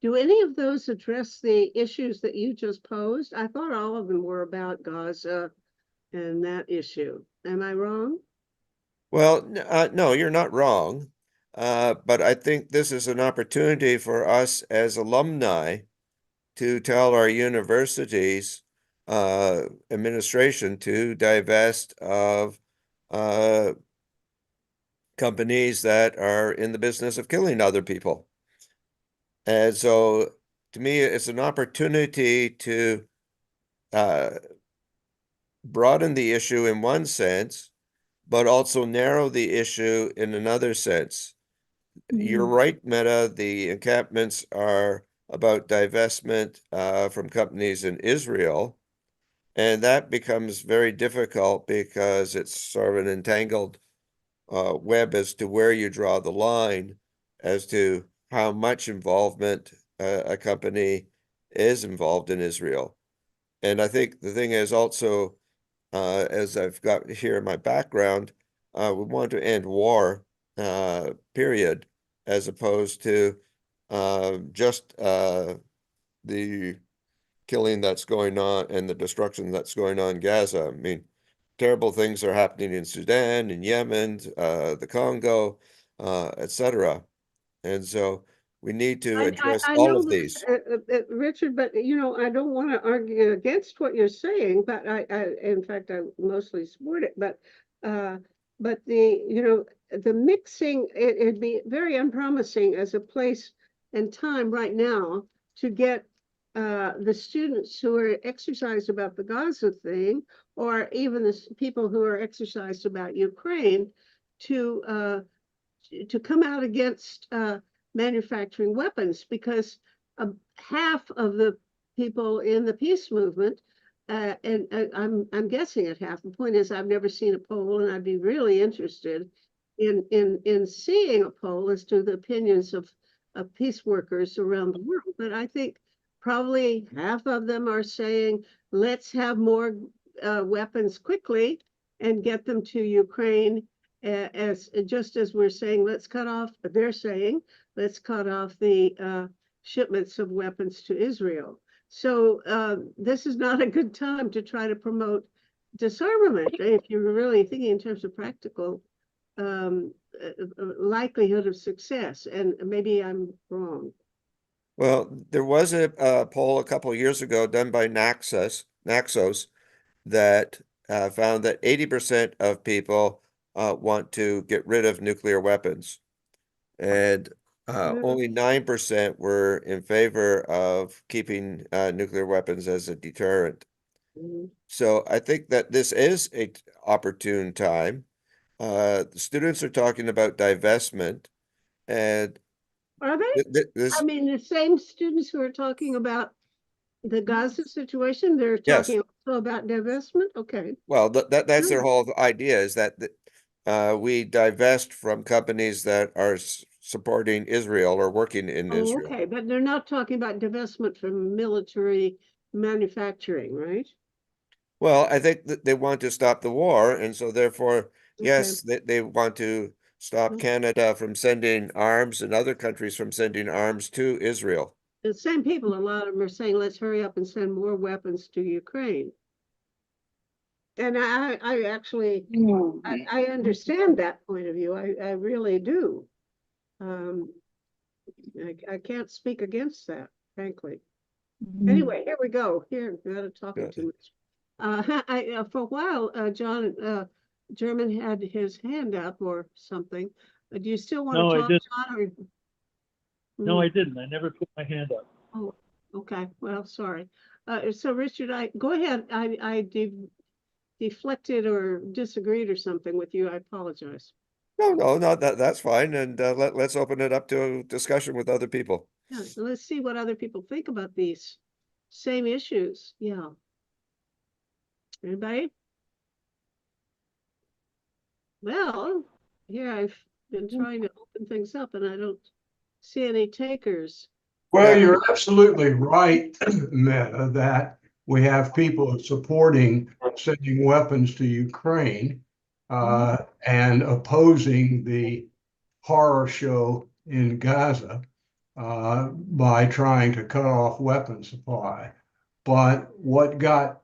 Speaker 1: do any of those address the issues that you just posed? I thought all of them were about Gaza and that issue. Am I wrong?
Speaker 11: Well, no, you're not wrong. But I think this is an opportunity for us as alumni to tell our universities administration to divest of companies that are in the business of killing other people. And so to me, it's an opportunity to broaden the issue in one sense, but also narrow the issue in another sense. You're right, Meta. The encampments are about divestment from companies in Israel. And that becomes very difficult because it's sort of an entangled web as to where you draw the line as to how much involvement a company is involved in Israel. And I think the thing is also, as I've got here in my background, we want to end war, period, as opposed to just the killing that's going on and the destruction that's going on in Gaza. I mean, terrible things are happening in Sudan, in Yemen, the Congo, etc. And so we need to address
Speaker 1: I
Speaker 11: all
Speaker 1: know
Speaker 11: of
Speaker 1: that,
Speaker 11: these.
Speaker 1: Richard, but I don't want to argue against what you're saying, but in fact, I mostly support it. But the mixing, it'd be very unpromising as a place and time right now to get the students who are exercised about the Gaza thing, or even the people who are exercised about Ukraine, to come out against manufacturing weapons, because half of the people in the peace movement, and I'm guessing at half. The point is, I've never seen a poll, and I'd be really interested in seeing a poll as to the opinions of peace workers around the world. But I think probably half of them are saying, let's have more weapons quickly and get them to Ukraine, as just as we're saying, they're saying, let's cut off the shipments of weapons to Israel. So this is not a good time to try to promote disarmament if you're really thinking in terms of practical likelihood of success. And maybe I'm wrong.
Speaker 11: Well, there was a poll a couple of years ago done by Naxos that found that 80% of people want to get rid of nuclear weapons, and only 9% were in favor of keeping nuclear weapons as a deterrent. So I think that this is an opportune time. The students are talking about divestment, and
Speaker 1: Are they?
Speaker 11: this,
Speaker 1: I mean, the same students who are talking about the Gaza situation, they're
Speaker 11: yes.
Speaker 1: talking also about divestment? Okay.
Speaker 11: Well, that's their whole idea, is that we divest from companies that are supporting Israel or working in
Speaker 1: Oh,
Speaker 11: Israel.
Speaker 1: okay, but they're not talking about divestment from military manufacturing, right?
Speaker 11: Well, I think that they want to stop the war, and so therefore, yes, they want to stop Canada from sending arms and other countries from sending arms to Israel.
Speaker 1: The same people, a lot of them are saying, let's hurry up and send more weapons to Ukraine. And I actually, I understand that point of view. I really do. I can't speak against that, frankly. Anyway, here we go. Here, we're not talking too much. For a while, John German had his hand up or something. Do you still want to talk, John? Or...
Speaker 7: No, I didn't. I never put my hand up.
Speaker 1: Oh, okay. Well, sorry. So Richard, go ahead. I deflected or disagreed or something with you. I apologize.
Speaker 11: No, that's fine. And let's open it up to a discussion with other people.
Speaker 1: Yeah, so let's see what other people think about these same issues. Yeah. Anybody? Well, here I've been trying to open things up and I don't see any takers.
Speaker 2: Well, you're absolutely right, Meta, that we have people supporting sending weapons to Ukraine and opposing the horror show in Gaza by trying to cut off weapons supply. But what got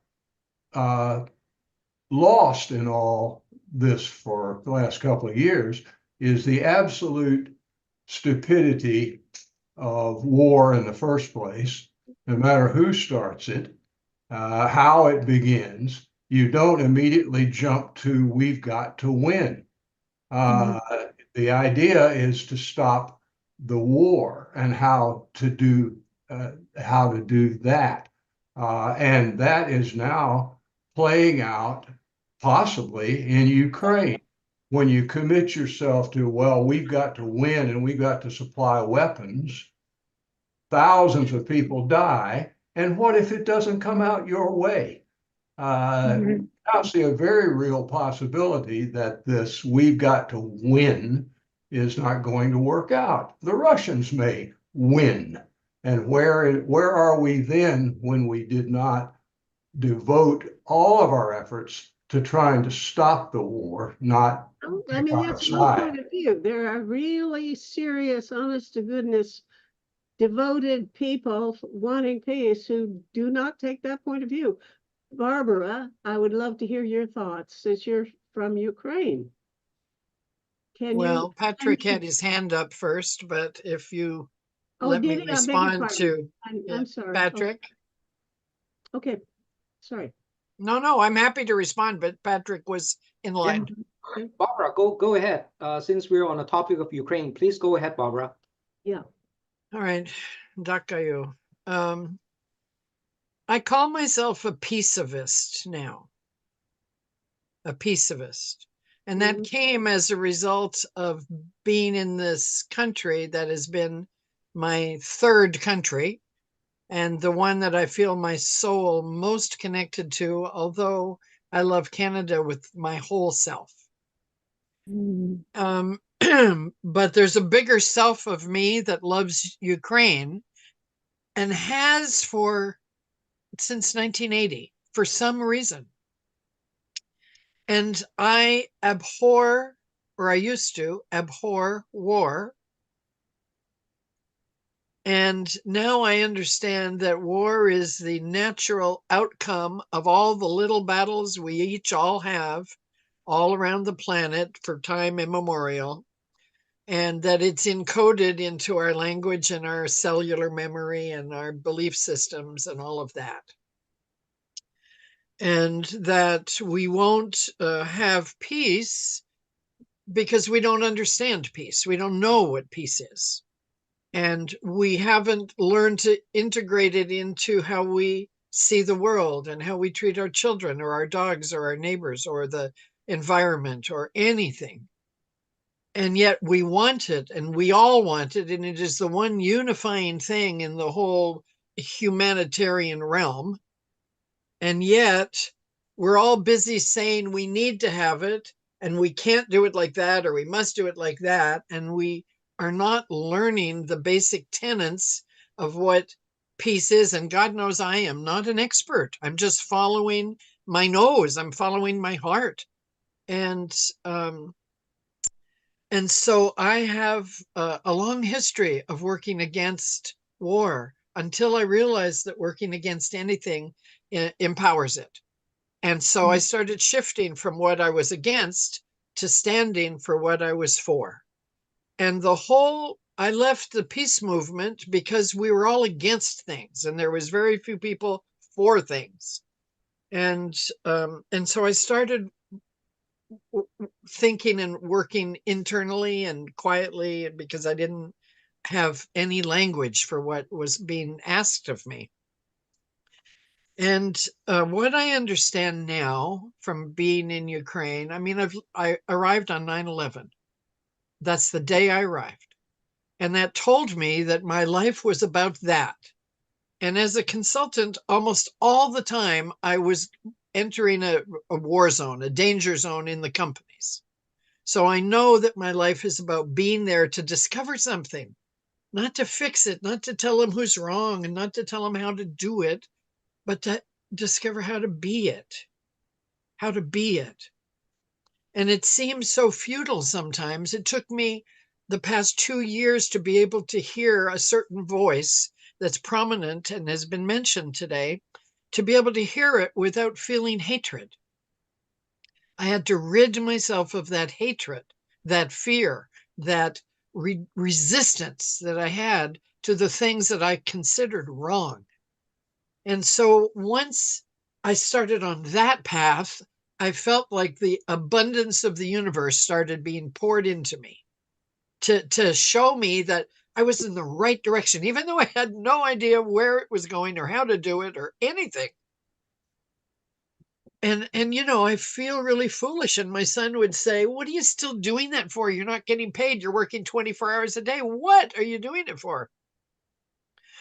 Speaker 2: lost in all this for the last couple of years is the absolute stupidity of war in the first place, no matter who starts it, how it begins. You don't immediately jump to we've got to win. The idea is to stop the war and how to do that. And that is now playing out possibly in Ukraine. When you commit yourself to, well, we've got to win and we've got to supply weapons, thousands of people die. And what if it doesn't come out your way? I see a very real possibility that this we've got to win is not going to work out. The Russians may win. And where are we then when we did not devote all of our efforts to trying to stop the war, not
Speaker 1: I mean,
Speaker 2: pick on a
Speaker 1: that's one
Speaker 2: side?
Speaker 1: point of view. There are really serious, honest to goodness, devoted people wanting peace who do not take that point of view. Barbara, I would love to hear your thoughts since you're from Ukraine.
Speaker 8: Well, Patrick had his hand up first, but if you let me
Speaker 1: did he? I beg your
Speaker 8: respond
Speaker 1: pardon.
Speaker 8: to
Speaker 1: I'm sorry.
Speaker 8: Patrick.
Speaker 1: Okay, sorry.
Speaker 8: No, I'm happy to respond, but Patrick was in line.
Speaker 10: Barbara, go ahead. Since we're on the topic of Ukraine, please go ahead, Barbara.
Speaker 1: Yeah.
Speaker 8: All right, Dakayo. I call myself a peaceivist now. A peaceivist. And that came as a result of being in this country that has been my third country and the one that I feel my soul most connected to, although I love Canada with my whole self. But there's a bigger self of me that loves Ukraine and has since 1980 for some reason. And I abhor, or I used to abhor, war. And now I understand that war is the natural outcome of all the little battles we each all have all around the planet for time immemorial, and that it's encoded into our language and our cellular memory and our belief systems and all of that. And that we won't have peace because we don't understand peace. We don't know what peace is. And we haven't learned to integrate it into how we see the world and how we treat our children or our dogs or our neighbors or the environment or anything. And yet we want it, and we all want it, and it is the one unifying thing in the whole humanitarian realm. And yet we're all busy saying we need to have it and we can't do it like that, or we must do it like that. And we are not learning the basic tenets of what peace is. And God knows I am not an expert. I'm just following my nose. I'm following my heart. And so I have a long history of working against war until I realized that working against anything empowers it. And so I started shifting from what I was against to standing for what I was for. And I left the peace movement because we were all against things and there was very few people for things. And so I started thinking and working internally and quietly because I didn't have any language for what was being asked of me. And what I understand now from being in Ukraine, I mean, I arrived on 9/11. That's the day I arrived. And that told me that my life was about that. And as a consultant, almost all the time, I was entering a war zone, a danger zone in the companies. So I know that my life is about being there to discover something, not to fix it, not to tell them who's wrong and not to tell them how to do it, but to discover how to be it, how to be it. And it seems so futile sometimes. It took me the past 2 years to be able to hear a certain voice that's prominent and has been mentioned today, to be able to hear it without feeling hatred. I had to rid myself of that hatred, that fear, that resistance that I had to the things that I considered wrong. And so once I started on that path, I felt like the abundance of the universe started being poured into me to show me that I was in the right direction, even though I had no idea where it was going or how to do it or anything. And you know, I feel really foolish. And my son would say, "What are you still doing that for? You're not getting paid. You're working 24 hours a day. What are you doing it for?"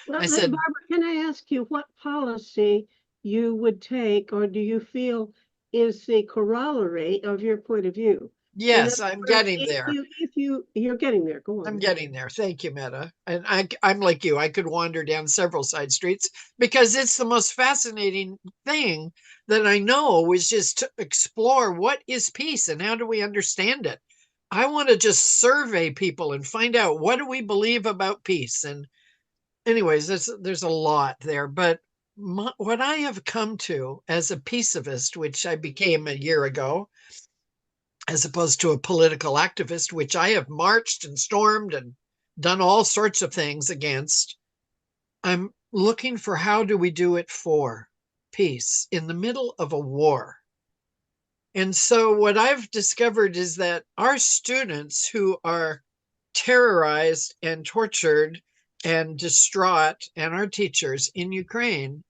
Speaker 1: Well,
Speaker 8: I said,
Speaker 1: Barbara, can I ask you what policy you would take, or do you feel is the corollary of your point of view? In
Speaker 8: "Yes,
Speaker 1: other
Speaker 8: I'm
Speaker 1: words,
Speaker 8: getting there.
Speaker 1: you're getting there, go
Speaker 8: I'm
Speaker 1: on.
Speaker 8: getting there. Thank you, Meta." And I'm like you. I could wander down several side streets because it's the most fascinating thing that I know is just to explore what is peace and how do we understand it. I want to just survey people and find out what do we believe about peace. And anyways, there's a lot there. But what I have come to as a peaceivist, which I became a year ago, as opposed to a political activist, which I have marched and stormed and done all sorts of things against. I'm looking for how do we do it for peace in the middle of a war. And so what I've discovered is that our students who are terrorized and tortured and distraught, and our teachers in Ukraine,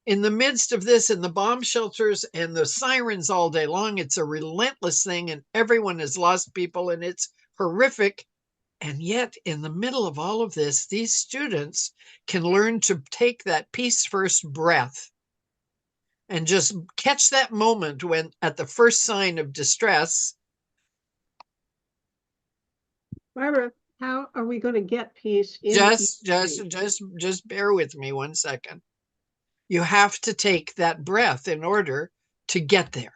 Speaker 8: in the midst of this, in the bomb shelters and the sirens all day long, it's a relentless thing, and everyone has lost people, and it's horrific. And yet, in the middle of all of this, these students can learn to take that peace first breath and just catch that moment when, at the first sign of distress.
Speaker 1: Barbara, how are we going to get peace in
Speaker 8: Just bear with me 1 second. You have to take that breath in order to get there.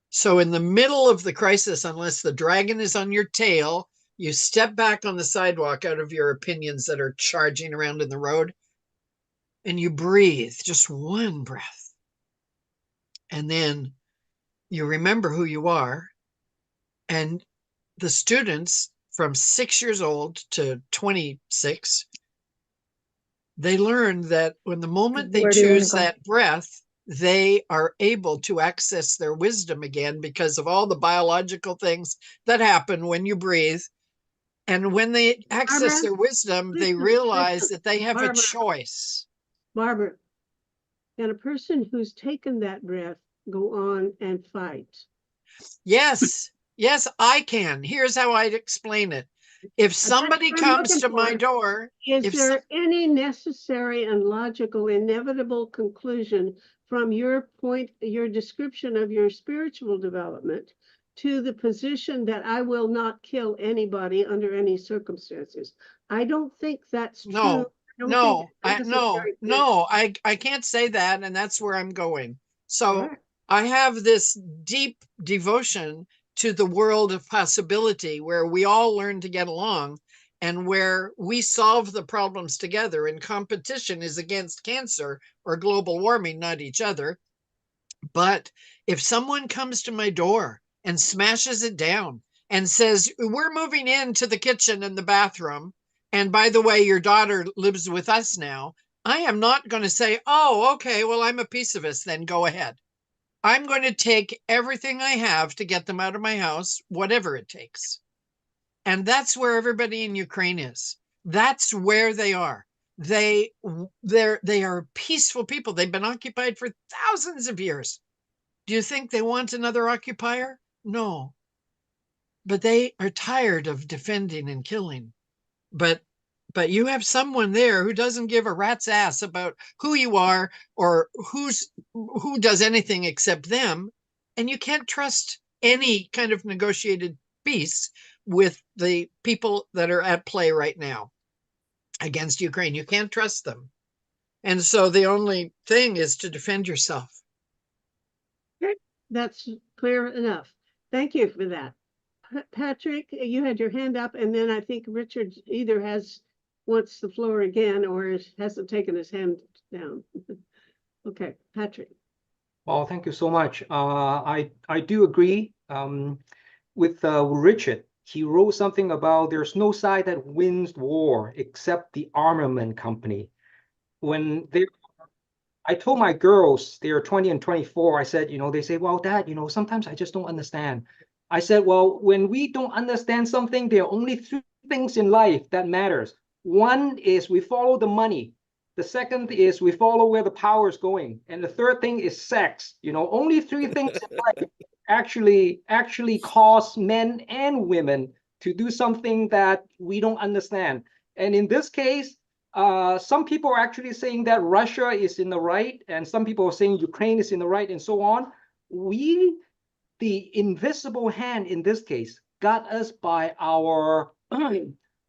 Speaker 8: So in the middle of the crisis, unless the dragon is on your tail, you step back on the sidewalk out of your opinions that are charging around in the road, and you breathe just one breath. And then you remember who you are. And the students from 6 years old to 26, they learn that when the moment they choose that breath, they are able to access their wisdom again because of all the biological things that happen when you breathe. And when they access
Speaker 1: Barbara,
Speaker 8: their wisdom, they realize that they have a choice.
Speaker 1: Barbara, can a person who's taken that breath go on and fight?
Speaker 8: Yes, yes, I can. Here's how I'd explain it. If somebody comes to my door,
Speaker 1: is there any necessary and logical, inevitable conclusion from your point, your description of your spiritual development to the position that I will not kill anybody under any circumstances? I don't think that's true.
Speaker 8: I can't say that, and that's where I'm going. So I have this deep devotion to the world of possibility where we all learn to get along and where we solve the problems together, and competition is against cancer or global warming, not each other. But if someone comes to my door and smashes it down and says, "We're moving into the kitchen and the bathroom, and by the way, your daughter lives with us now," I am not going to say, "Oh, okay, well, I'm a peaceivist, then go ahead." I'm going to take everything I have to get them out of my house, whatever it takes. And that's where everybody in Ukraine is. That's where they are. They are peaceful people. They've been occupied for thousands of years. Do you think they want another occupier? No. But they are tired of defending and killing. But you have someone there who doesn't give a rat's ass about who you are or who does anything except them. And you can't trust any kind of negotiated peace with the people that are at play right now against Ukraine. You can't trust them. And so the only thing is to defend yourself.
Speaker 1: Okay, that's clear enough. Thank you for that. Patrick, you had your hand up, and then I think Richard either wants the floor again or hasn't taken his hand down. Okay, Patrick.
Speaker 10: Well, thank you so much. I do agree with Richard. He wrote something about there's no side that wins war except the armament company. When there are I told my girls, they're 20 and 24, I said, they say, well, Dad, sometimes I just don't understand. I said, well, when we don't understand something, there are only three things in life that matters. One is we follow the money. The second is we follow where the power is going. And the third thing is sex. Only three things in life actually cause men and women to do something that we don't understand. And in this case, some people are actually saying that Russia is in the right, and some people are saying Ukraine is in the right, and so on. The invisible hand in this case got us by our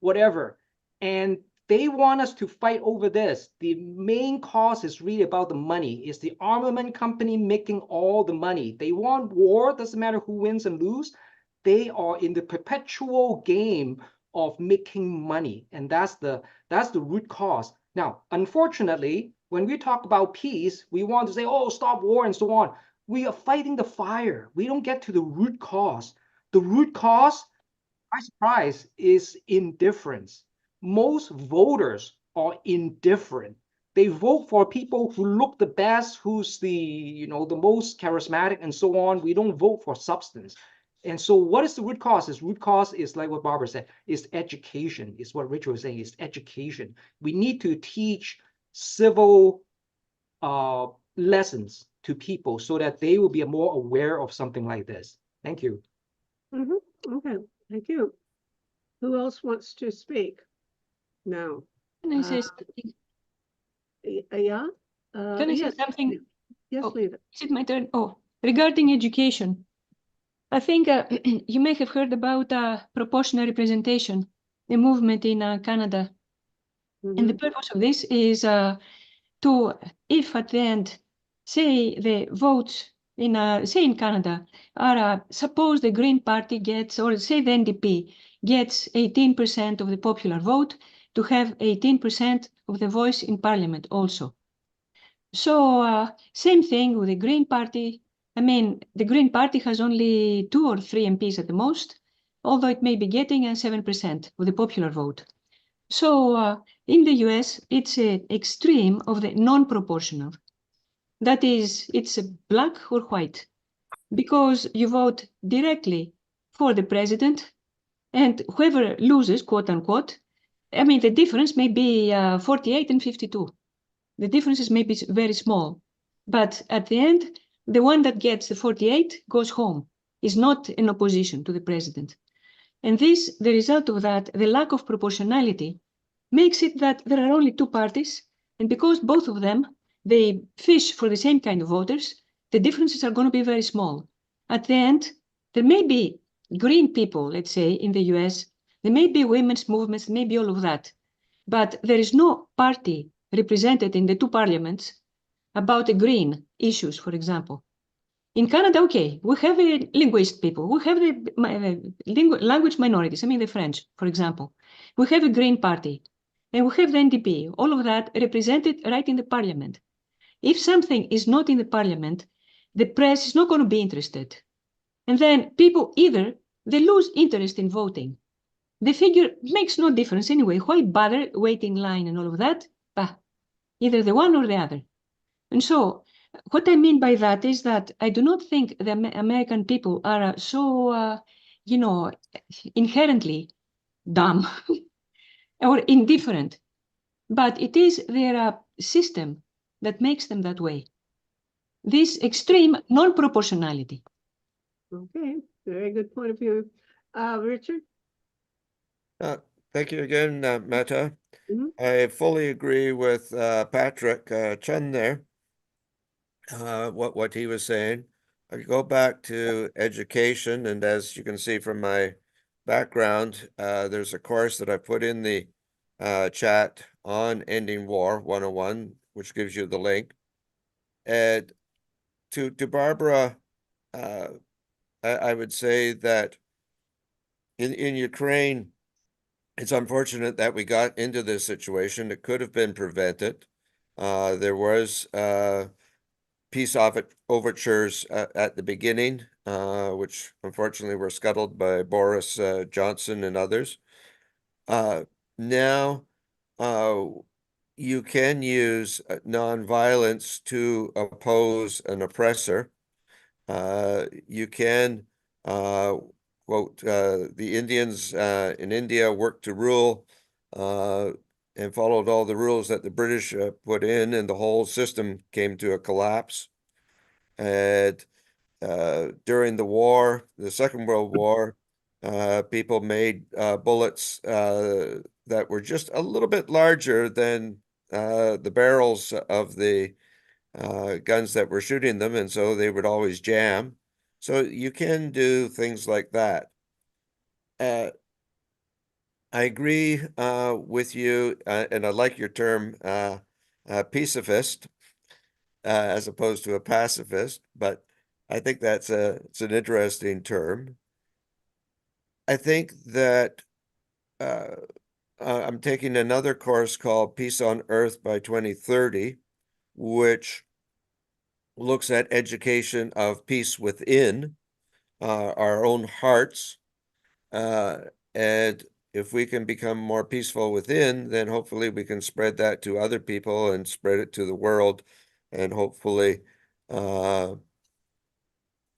Speaker 10: whatever, and they want us to fight over this. The main cause is really about the money. It's the armament company making all the money. They want war, doesn't matter who wins and lose. They are in the perpetual game of making money, and that's the root cause. Now, unfortunately, when we talk about peace, we want to say, oh, stop war and so on. We are fighting the fire. We don't get to the root cause. The root cause, by surprise, is indifference. Most voters are indifferent. They vote for people who look the best, who's the most charismatic and so on. We don't vote for substance. And so what is the root cause? This root cause is like what Barbara said, is education, is what Richard was saying, is education. We need to teach civil lessons to people so that they will be more aware of something like this. Thank you.
Speaker 1: Okay, thank you. Who else wants to speak? No.
Speaker 6: Can I say something?
Speaker 1: Yeah?
Speaker 6: Can I say
Speaker 1: yes.
Speaker 6: something?
Speaker 1: Yes,
Speaker 6: Oh,
Speaker 1: Lita.
Speaker 6: is it my turn? Oh, regarding education, I think you may have heard about proportional representation, the movement in Canada. And the purpose of this is to, if at the end, say the votes in, say in Canada are, suppose the Green Party gets, or say the NDP gets 18% of the popular vote, to have 18% of the voice in Parliament also. So same thing with the Green Party. I mean, the Green Party has only 2 or 3 MPs at the most, although it may be getting 7% of the popular vote. So in the US, it's an extreme of the non-proportional. That is, it's black or white, because you vote directly for the president, and whoever loses, quote unquote, I mean, the difference may be 48 and 52. The differences may be very small, but at the end, the one that gets the 48 goes home, is not in opposition to the president. And this, the result of that, the lack of proportionality, makes it that there are only 2 parties, and because both of them, they fish for the same kind of voters, the differences are going to be very small. At the end, there may be green people, let's say, in the US, there may be women's movements, there may be all of that, but there is no party represented in the 2 parliaments about the green issues, for example. In Canada, okay, we have linguist people, we have the language minorities, I mean the French, for example. We have a Green Party, and we have the NDP, all of that represented right in the parliament. If something is not in the parliament, the press is not going to be interested. And then people either, they lose interest in voting. The figure makes no difference anyway. Why bother waiting in line and all of that? Bah, either the one or the other. And so what I mean by that is that I do not think the American people are so, inherently dumb or indifferent, but it is their system that makes them that way. This extreme non-proportionality.
Speaker 1: Okay, very good point of view. Richard?
Speaker 11: Thank you again, Meta.
Speaker 1: Mhm.
Speaker 11: I fully agree with Patrick Chun there, what he was saying. I go back to education, and as you can see from my background, there's a course that I put in the chat on Ending War 101, which gives you the link. And to Barbara, I would say that in Ukraine, it's unfortunate that we got into this situation. It could have been prevented. There was peace overtures at the beginning, which unfortunately were scuttled by Boris Johnson and others. Now, you can use nonviolence to oppose an oppressor. You can quote, the Indians in India worked to rule and followed all the rules that the British put in, and the whole system came to a collapse. And during the war, the Second World War, people made bullets that were just a little bit larger than the barrels of the guns that were shooting them, and so they would always jam. So you can do things like that. I agree with you, and I like your term, peacifist, as opposed to a pacifist, but I think it's an interesting term. I think that I'm taking another course called Peace on Earth by 2030, which looks at education of peace within our own hearts. And if we can become more peaceful within, then hopefully we can spread that to other people and spread it to the world, and hopefully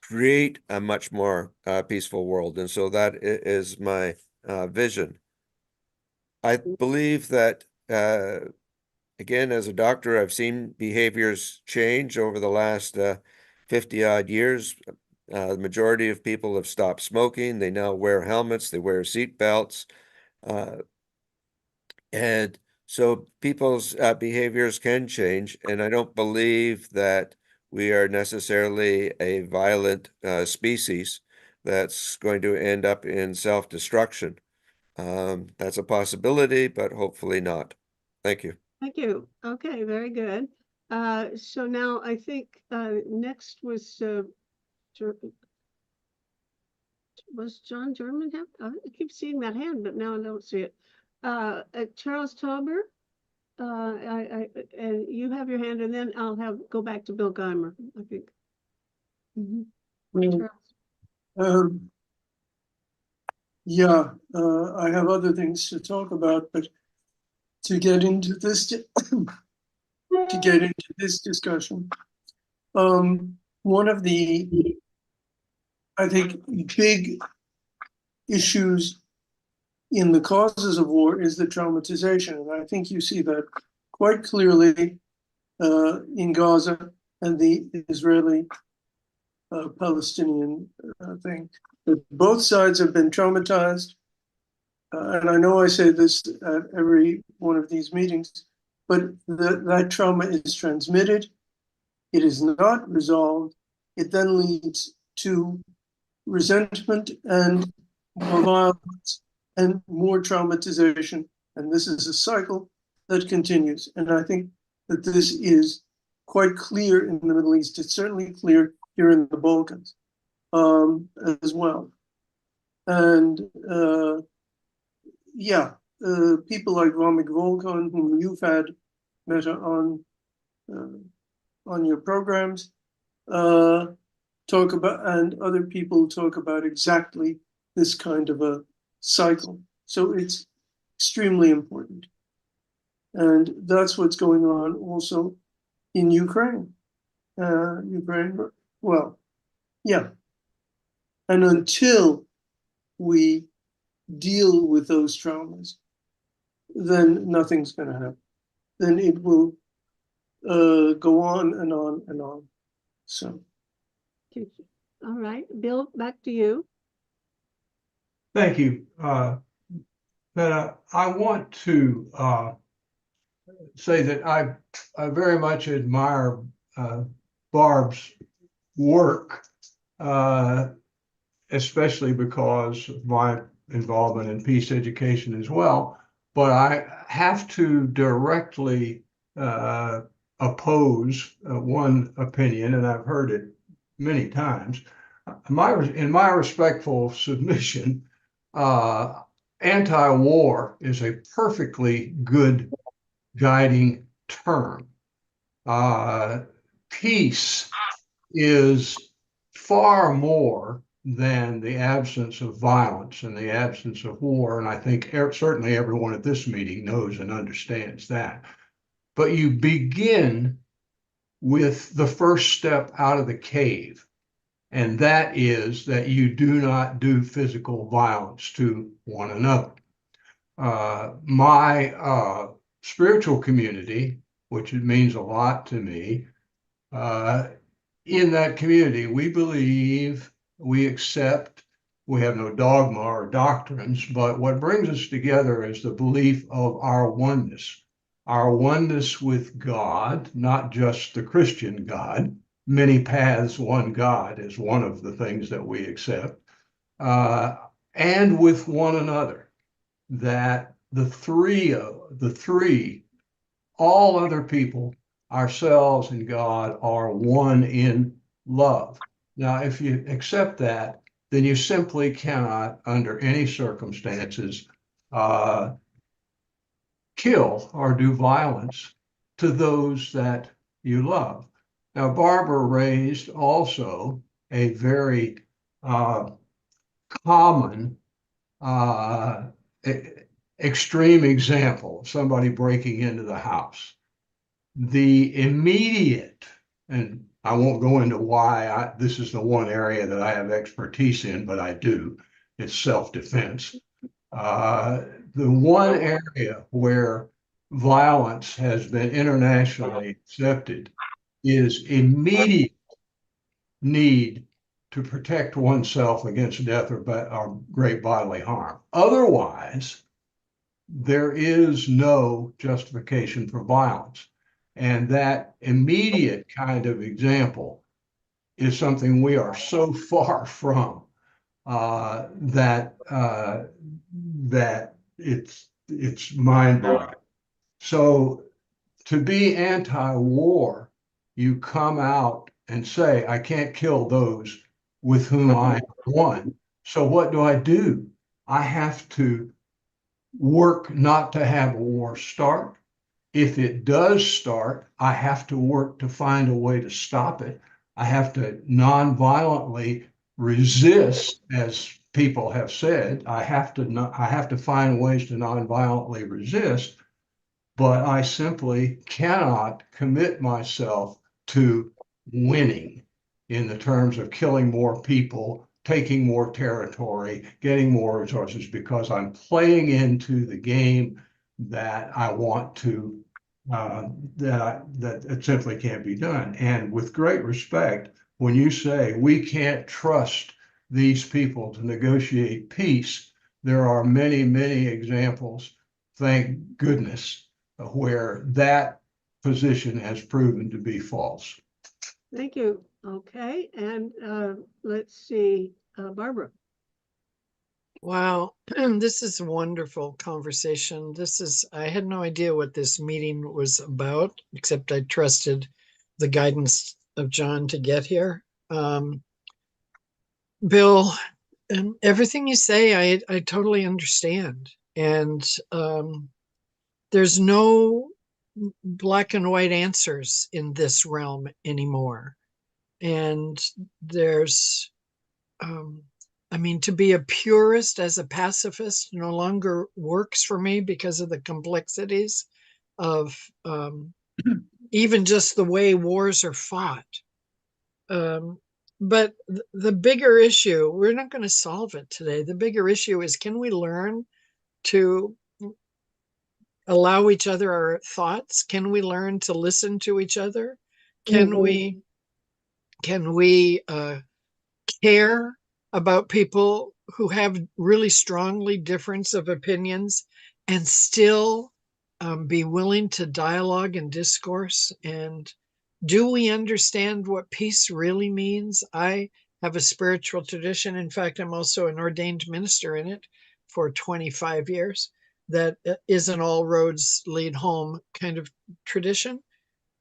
Speaker 11: create a much more peaceful world. And so that is my vision. I believe that, again, as a doctor, I've seen behaviors change over the last 50 odd years. The majority of people have stopped smoking. They now wear helmets, they wear seat belts. And so people's behaviors can change. And I don't believe that we are necessarily a violent species that's going to end up in self-destruction. That's a possibility, but hopefully not. Thank you.
Speaker 1: Thank you. Okay, very good. So now I think next was John German have? I keep seeing that hand, but now I don't see it. Charles Tauber, and you have your hand, and then I'll go back to Bill Geimer, I think. Charles.
Speaker 12: Yeah, I have other things to talk about, but to get into this discussion, one of the, I think, big issues in the causes of war is the traumatization, and I think you see that quite clearly in Gaza and the Israeli-Palestinian thing. Both sides have been traumatized, and I know I say this at every one of these meetings, but that trauma is transmitted. It is not resolved. It then leads to resentment and more violence and more traumatization. And this is a cycle that continues. And I think that this is quite clear in the Middle East. It's certainly clear here in the Balkans as well. And people like Vomik Volkan, whom you've had, Meta, on your programs, talk about, and other people talk about exactly this kind of a cycle. So it's extremely important. And that's what's going on also in Ukraine. Well, yeah. And until we deal with those traumas, then nothing's going to happen. Then it will go on and on and on. So.
Speaker 1: All right, Bill, back to you.
Speaker 2: Thank you. But I want to say that I very much admire Barb's work, especially because of my involvement in peace education as well. But I have to directly oppose one opinion, and I've heard it many times. In my respectful submission, anti-war is a perfectly good guiding term. Peace is far more than the absence of violence and the absence of war, and I think certainly everyone at this meeting knows and understands that. but you begin with the first step out of the cave. And that is that you do not do physical violence to one another. My spiritual community, which it means a lot to me, in that community, we believe, we accept, we have no dogma or doctrines, but what brings us together is the belief of our oneness with God, not just the Christian God. Many paths, one God is one of the things that we accept, and with one another. That the three, all other people, ourselves and God, are one in love. Now, if you accept that, then you simply cannot, under any circumstances, kill or do violence to those that you love. Now, Barbara raised also a very common extreme example of somebody breaking into the house. The immediate, and I won't go into why this is the one area that I have expertise in, but I do, it's self-defense. The one area where violence has been internationally accepted is immediate need to protect oneself against death or great bodily harm. Otherwise, there is no justification for violence. And that immediate kind of example is something we are so far from that it's mind-blowing. So to be anti-war, you come out and say, I can't kill those with whom I am one. So what do? I have to work not to have a war start. If it does start, I have to work to find a way to stop it. I have to non-violently resist, as people have said. I have to find ways to non-violently resist, but I simply cannot commit myself to winning in the terms of killing more people, taking more territory, getting more resources, because I'm playing into the game that I want to, that it simply can't be done. And with great respect, when you say we can't trust these people to negotiate peace, there are many, many examples, thank goodness, where that position has proven to be false.
Speaker 1: Thank you. Okay, and let's see, Barbara.
Speaker 8: Wow, this is a wonderful conversation. I had no idea what this meeting was about, except I trusted the guidance of John to get here. Bill, everything you say, I totally understand. And there's no black and white answers in this realm anymore. And there's, to be a purist as a pacifist no longer works for me because of the complexities of even just the way wars are fought. But the bigger issue, we're not going to solve it today. The bigger issue is, can we learn to allow each other our thoughts? Can we learn to listen to each other? Can we care about people who have really strongly difference of opinions and still be willing to dialogue and discourse? And do we understand what peace really means? I have a spiritual tradition. In fact, I'm also an ordained minister in it for 25 years. That is an all roads lead home kind of tradition.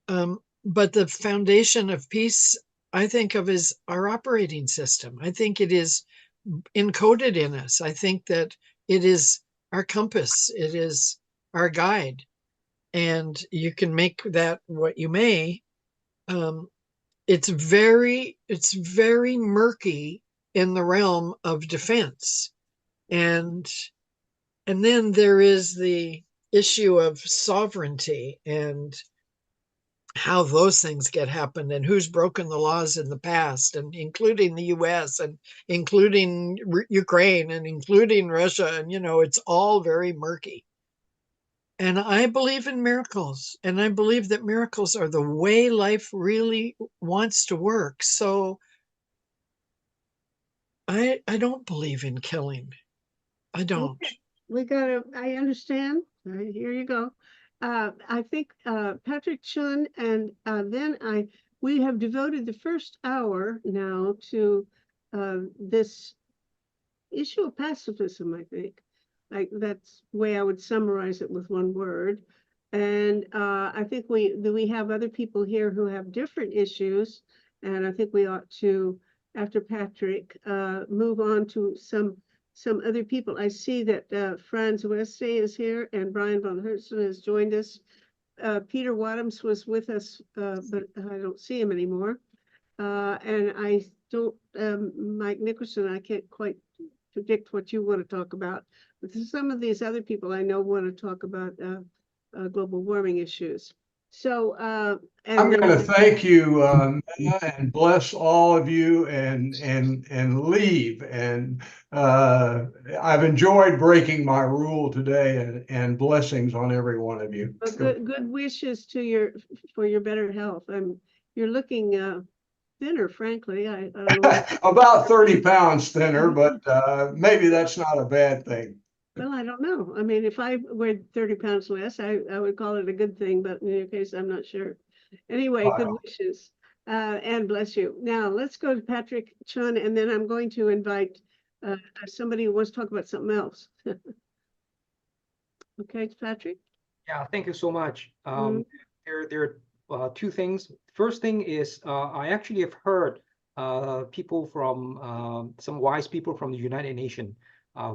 Speaker 8: But the foundation of peace, I think of as our operating system. I think it is encoded in us. I think that it is our compass. It is our guide. And you can make that what you may. It's very murky in the realm of defense. And then there is the issue of sovereignty and how those things get happened and who's broken the laws in the past, and including the US and including Ukraine and including Russia. And, it's all very murky. And I believe in miracles, and I believe that miracles are the way life really wants to work. So I don't believe in killing. I don't.
Speaker 1: Okay. I understand. Here you go. I think Patrick Chun and then we have devoted the first hour now to this issue of pacifism, I think. That's the way I would summarize it with one word. And I think we have other people here who have different issues, and I think we ought to, after Patrick, move on to some other people. I see that Franz Weste is here and Brian von Herzen has joined us. Peter Wadhams was with us, but I don't see him anymore. And I don't, Mike Nickerson, I can't quite predict what you want to talk about. But some of these other people I know want to talk about global warming issues. So
Speaker 2: I'm going to thank you, and bless all of you, and leave. And I've enjoyed breaking my rule today, and blessings on every one of you.
Speaker 1: Good wishes to for your better health. You're looking thinner, frankly. I don't know.
Speaker 2: About 30 pounds thinner, but maybe that's not a bad thing.
Speaker 1: Well, I don't know. I mean, if I weighed 30 pounds less, I would call it a good thing, but in your case, I'm not sure. Anyway, good wishes, and bless you. Now, let's go to Patrick Chun, and then I'm going to invite somebody who wants to talk about something else. Okay, Patrick?
Speaker 10: Yeah, thank you so much. There are two things. First thing is, I actually have heard people from, some wise people from the United Nations,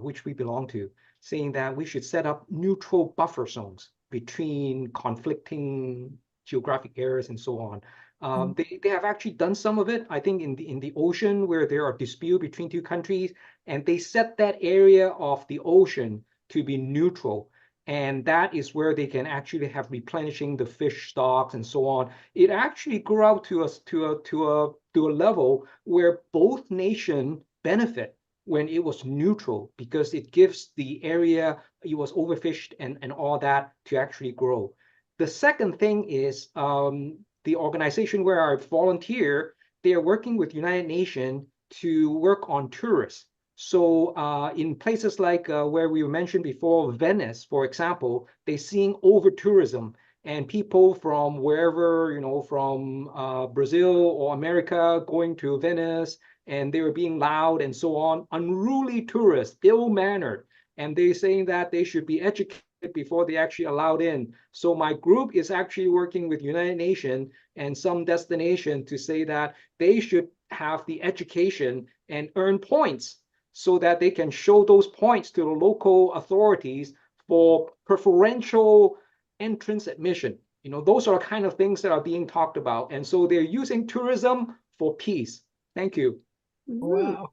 Speaker 10: which we belong to, saying that we should set up neutral buffer zones between conflicting geographic areas and so on. They have actually done some of it, I think, in the ocean where there are disputes between two countries, and they set that area of the ocean to be neutral. And that is where they can actually have replenishing the fish stocks and so on. It actually grew out to a level where both nations benefit when it was neutral, because it gives the area it was overfished and all that to actually grow. The second thing is the organization where I volunteer, they are working with United Nations to work on tourists. So in places like where we mentioned before, Venice, for example, they're seeing over tourism, and people from wherever, from Brazil or America going to Venice, and they were being loud and so on, unruly tourists, ill-mannered, and they're saying that they should be educated before they actually allowed in. So my group is actually working with United Nations and some destination to say that they should have the education and earn points so that they can show those points to the local authorities for preferential entrance admission. Those are the kind of things that are being talked about. And so they're using tourism for peace. Thank you.
Speaker 8: Wow.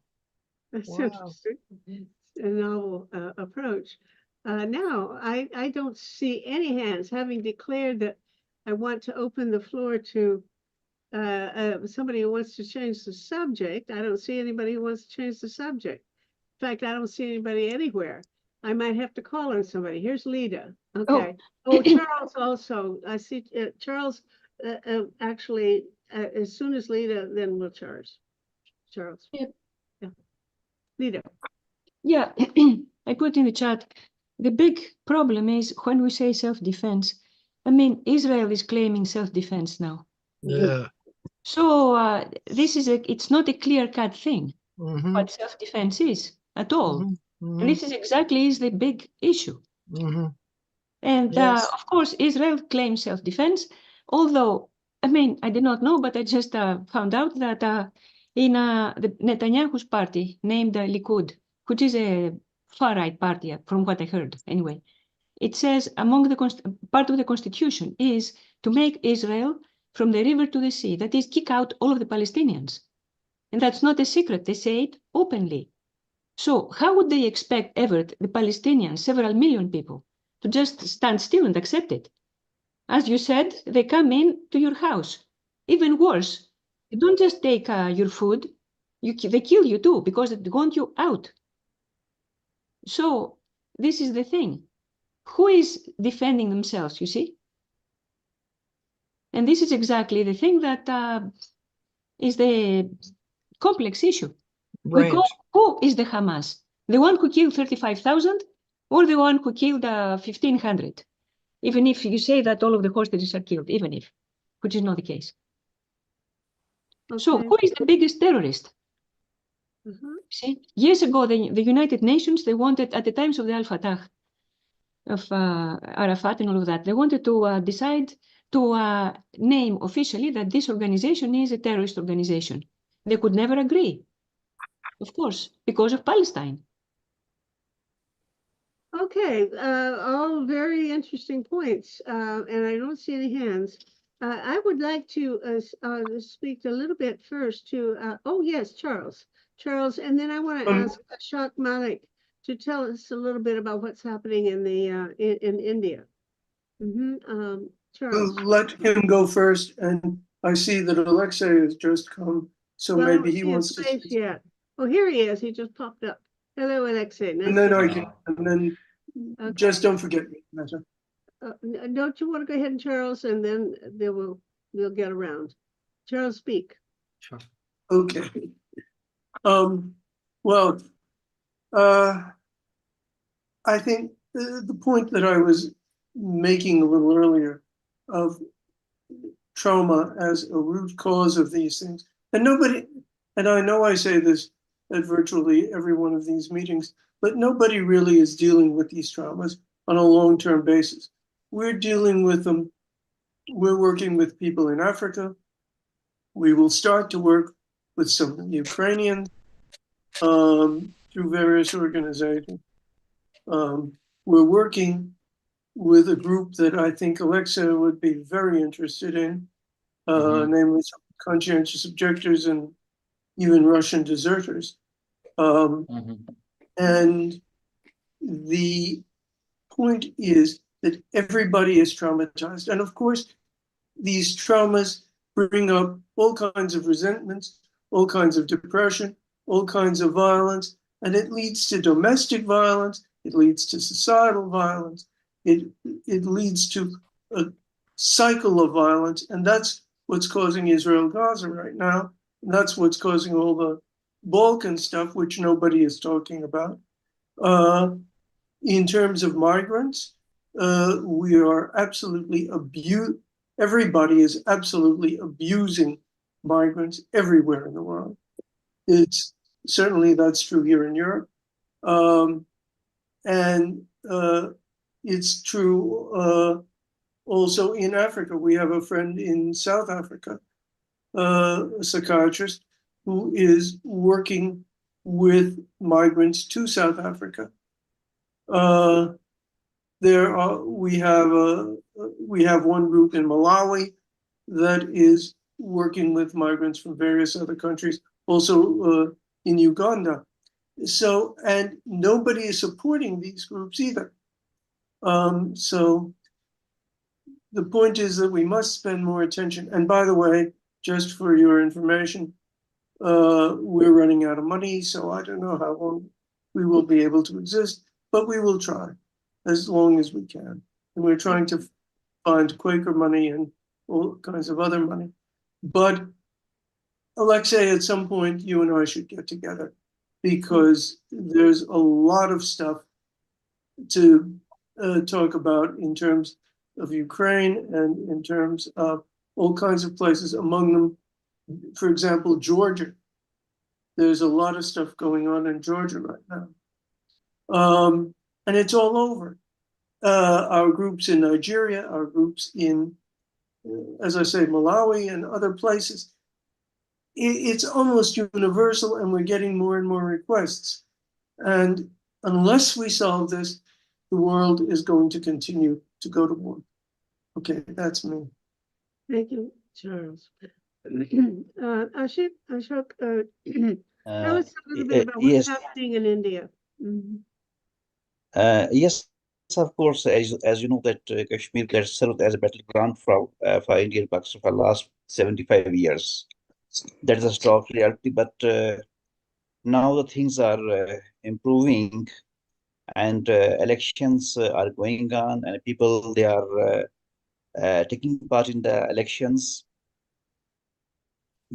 Speaker 1: That's interesting. A novel approach. Now, I don't see any hands. Having declared that I want to open the floor to somebody who wants to change the subject, I don't see anybody who wants to change the subject. In fact, I don't see anybody anywhere. I might have to call on somebody. Here's Lita. Okay. Oh, Charles also. I see Charles actually, as soon as Lita, then we'll Charles.
Speaker 6: Yeah.
Speaker 1: Yeah. Lita.
Speaker 6: Yeah, I put in the chat, the big problem is when we say self-defense, I mean, Israel is claiming self-defense now.
Speaker 8: Yeah.
Speaker 6: So it's not a clear-cut thing, what self-defense is at all. And this is exactly the big issue. And
Speaker 8: Yes.
Speaker 6: of course, Israel claims self-defense, although, I mean, I did not know, but I just found out that in the Netanyahu's party named Likud, which is a far-right party, from what I heard anyway, it says among the part of the constitution is to make Israel from the river to the sea, that is, kick out all of the Palestinians. And that's not a secret, they say it openly. So how would they expect ever the Palestinians, several million people, to just stand still and accept it. As you said, they come in to your house. Even worse, they don't just take your food, they kill you too, because they want you out. So this is the thing. Who is defending themselves, you see? And this is exactly the thing that is the complex issue.
Speaker 8: Right.
Speaker 6: Who is the Hamas? The one who killed 35,000 or the one who killed 1,500? Even if you say that all of the hostages are killed, even if, which is not the case. So
Speaker 1: Okay.
Speaker 6: who is the biggest terrorist?
Speaker 1: Mhm.
Speaker 6: See, years ago, the United Nations, they wanted, at the times of the Al-Fatah, of Arafat and all of that, they wanted to decide to name officially that this organization is a terrorist organization. They could never agree, of course, because of Palestine.
Speaker 1: Okay, all very interesting points, and I don't see any hands. I would like to speak a little bit first to, oh yes, Charles. Charles, and then I want to ask Ashok Malik to tell us a little bit about what's happening in the in India. Charles.
Speaker 12: Let him go first, and I see that Alexei has just come, so
Speaker 1: Well, I don't
Speaker 12: maybe he
Speaker 1: see his
Speaker 12: wants to
Speaker 1: face
Speaker 12: speak.
Speaker 1: yet. Oh, here he is. He just popped up. Hello, Alexei. Nice
Speaker 12: And then
Speaker 1: to
Speaker 12: I
Speaker 1: meet
Speaker 12: can,
Speaker 1: you.
Speaker 12: and then
Speaker 1: Okay.
Speaker 12: just don't forget me. Meta.
Speaker 1: Don't you want to go ahead, Charles, and then we'll get around. Charles, speak.
Speaker 10: Sure.
Speaker 12: Okay. Well, I think the point that I was making a little earlier of trauma as a root cause of these things, and nobody, and I know I say this at virtually every one of these meetings, but nobody really is dealing with these traumas on a long-term basis. We're dealing with them. We're working with people in Africa. We will start to work with some Ukrainians through various organizations. We're working with a group that I think Alexa would be very interested in, namely some conscientious objectors and even Russian deserters. And the point is that everybody is traumatized. And of course, these traumas bring up all kinds of resentments, all kinds of depression, all kinds of violence, and it leads to domestic violence, it leads to societal violence, it leads to a cycle of violence, and that's what's causing Israel-Gaza right now, and that's what's causing all the Balkan stuff, which nobody is talking about. In terms of migrants, we are absolutely everybody is absolutely abusing migrants everywhere in the world. It's certainly that's true here in Europe. And it's true also in Africa. We have a friend in South Africa, a psychiatrist, who is working with migrants to South Africa. We have one group in Malawi that is working with migrants from various other countries, also in Uganda. So, and nobody is supporting these groups either. So the point is that we must spend more attention. And by the way, just for your information, we're running out of money, so I don't know how long we will be able to exist, but we will try as long as we can. And we're trying to find Quaker money and all kinds of other money. But Alexei, at some point, you and I should get together because there's a lot of stuff to talk about in terms of Ukraine and in terms of all kinds of places, among them, for example, Georgia. There's a lot of stuff going on in Georgia right now. And it's all over. Our groups in Nigeria, our groups in, as I say, Malawi and other places. It's almost universal, and we're getting more and more requests. And unless we solve this, the world is going to continue to go to war. Okay, that's me.
Speaker 1: Thank you, Charles. Ashok, tell us a little bit about what's
Speaker 13: Yes,
Speaker 1: happening in India.
Speaker 13: yes,
Speaker 5: of course, as you know that Kashmir has served as a battleground for India and Pakistan for the last 75 years. That is a stark reality, but now the things are improving, and elections are going on, and people they are taking part in the elections.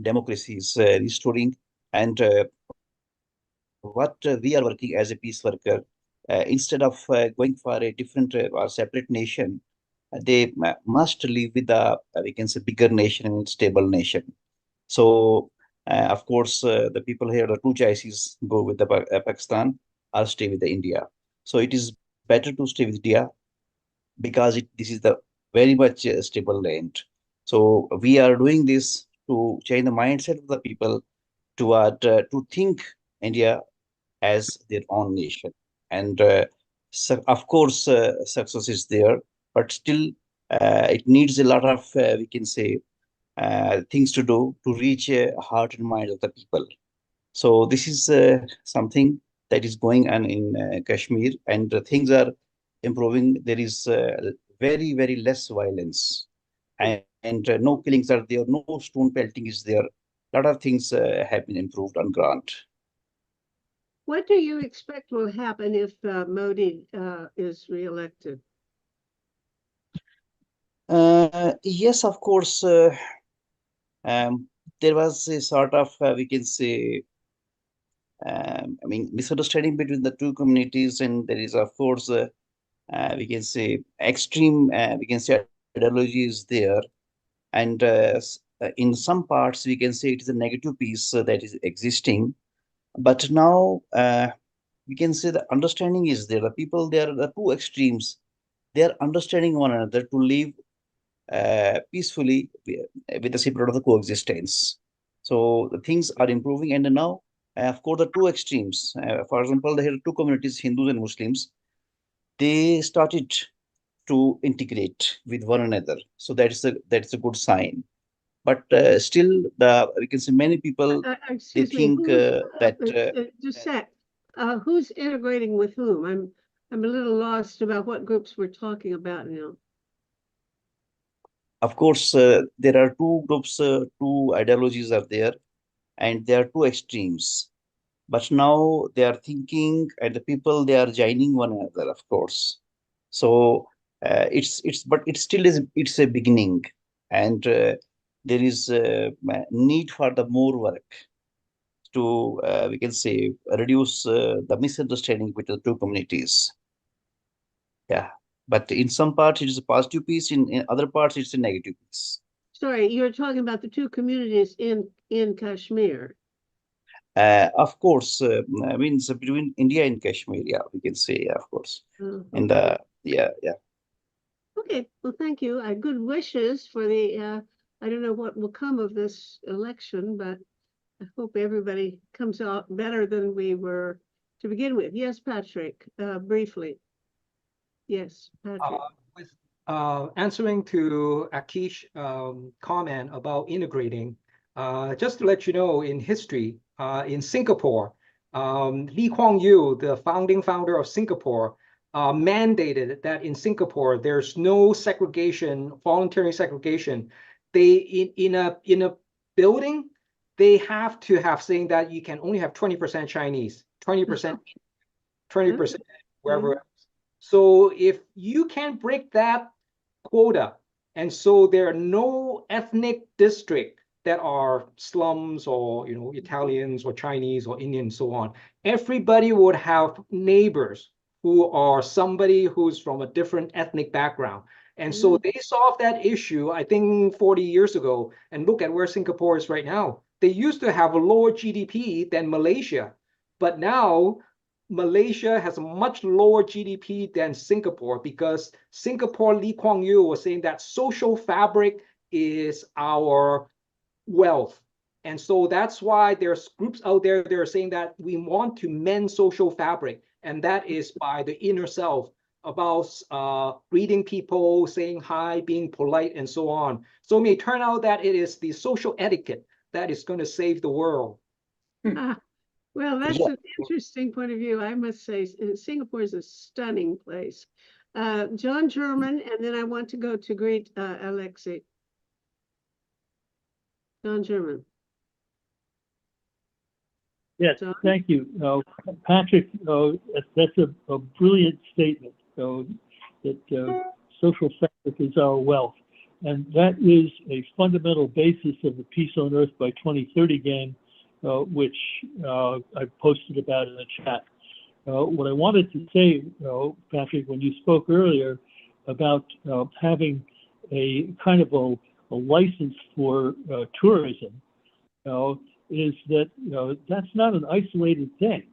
Speaker 5: Democracy is restoring, and what we are working as a peace worker, instead of going for a different or separate nation, they must live with a we can say bigger nation and stable nation. So of course the people here, the two choices, go with the Pakistan or stay with the India. So it is better to stay with India because this is the very much stable land. So we are doing this to change the mindset of the people to think India as their own nation. And so of course, success is there, but still it needs a lot of, we can say, things to do to reach a heart and mind of the people. So this is something that is going on in Kashmir, and things are improving. There is very, very less violence, and no killings are there, no stone pelting is there. A lot of things have been improved on ground.
Speaker 1: What do you expect will happen if Modi is reelected?
Speaker 5: Yes, of course. There was a sort of, we can say, I mean, misunderstanding between the two communities, and there is, of course, we can say extreme, we can say ideology is there, and in some parts we can say it is a negative piece that is existing. But now we can say the understanding is there. The people, there are the two extremes. They are understanding one another to live peacefully with the spirit of the coexistence. So the things are improving, and now, of course, the two extremes. For example, there are two communities, Hindus and Muslims. They started to integrate with one another. So that's a good sign. But still, we can say many people they
Speaker 1: Excuse me,
Speaker 5: think that
Speaker 1: just a sec. Who's integrating with whom? I'm a little lost about what groups we're talking about now.
Speaker 5: of course there are two groups, two ideologies are there, and there are two extremes. But now they are thinking, and the people they are joining one another, of course. So it's but it still is, it's a beginning, and there is a need for the more work to we can say reduce the misunderstanding between the two communities. Yeah, but in some parts it is a positive piece, in other parts it's a negative piece.
Speaker 1: Sorry, you're talking about the two communities in Kashmir.
Speaker 5: Of course, I mean, so between India and Kashmir, yeah, we can say, yeah, of course. And
Speaker 1: Okay.
Speaker 5: yeah, yeah.
Speaker 1: Okay, well, thank you. Good wishes for the, I don't know what will come of this election, but I hope everybody comes out better than we were to begin with. Yes, Patrick, briefly. Yes, Patrick.
Speaker 10: With answering to Akish comment about integrating, just to let you know, in history, in Singapore, Lee Kuan Yew, the founding founder of Singapore, mandated that in Singapore there's no segregation, voluntary segregation. They in a building, they have to have saying that you can only have 20% Chinese, 20%, 20% wherever else. So if you can't break that quota, and so there are no ethnic district that are slums or Italians or Chinese or Indian, so on. Everybody would have neighbors who are somebody who's from a different ethnic background. And so they solved that issue, I think 40 years ago. And look at where Singapore is right now. They used to have a lower GDP than Malaysia, but now Malaysia has a much lower GDP than Singapore, because Singapore, Lee Kuan Yew was saying that social fabric is our wealth. And so that's why there's groups out there that are saying that we want to mend social fabric. And that is by the inner self, about greeting people, saying hi, being polite, and so on. So it may turn out that it is the social etiquette that is going to save the world.
Speaker 1: Well, that's
Speaker 5: Yeah.
Speaker 1: an interesting point of view. I must say, Singapore is a stunning place. John German, and then I want to go to greet Alexei. John German.
Speaker 7: Yes,
Speaker 1: John?
Speaker 7: thank you. Patrick, that's a brilliant statement, that social fabric is our wealth. And that is a fundamental basis of the Peace on Earth by 2030 game, which I posted about in the chat. What I wanted to say, Patrick, when you spoke earlier about having a kind of a license for tourism, is that that's not an isolated thing.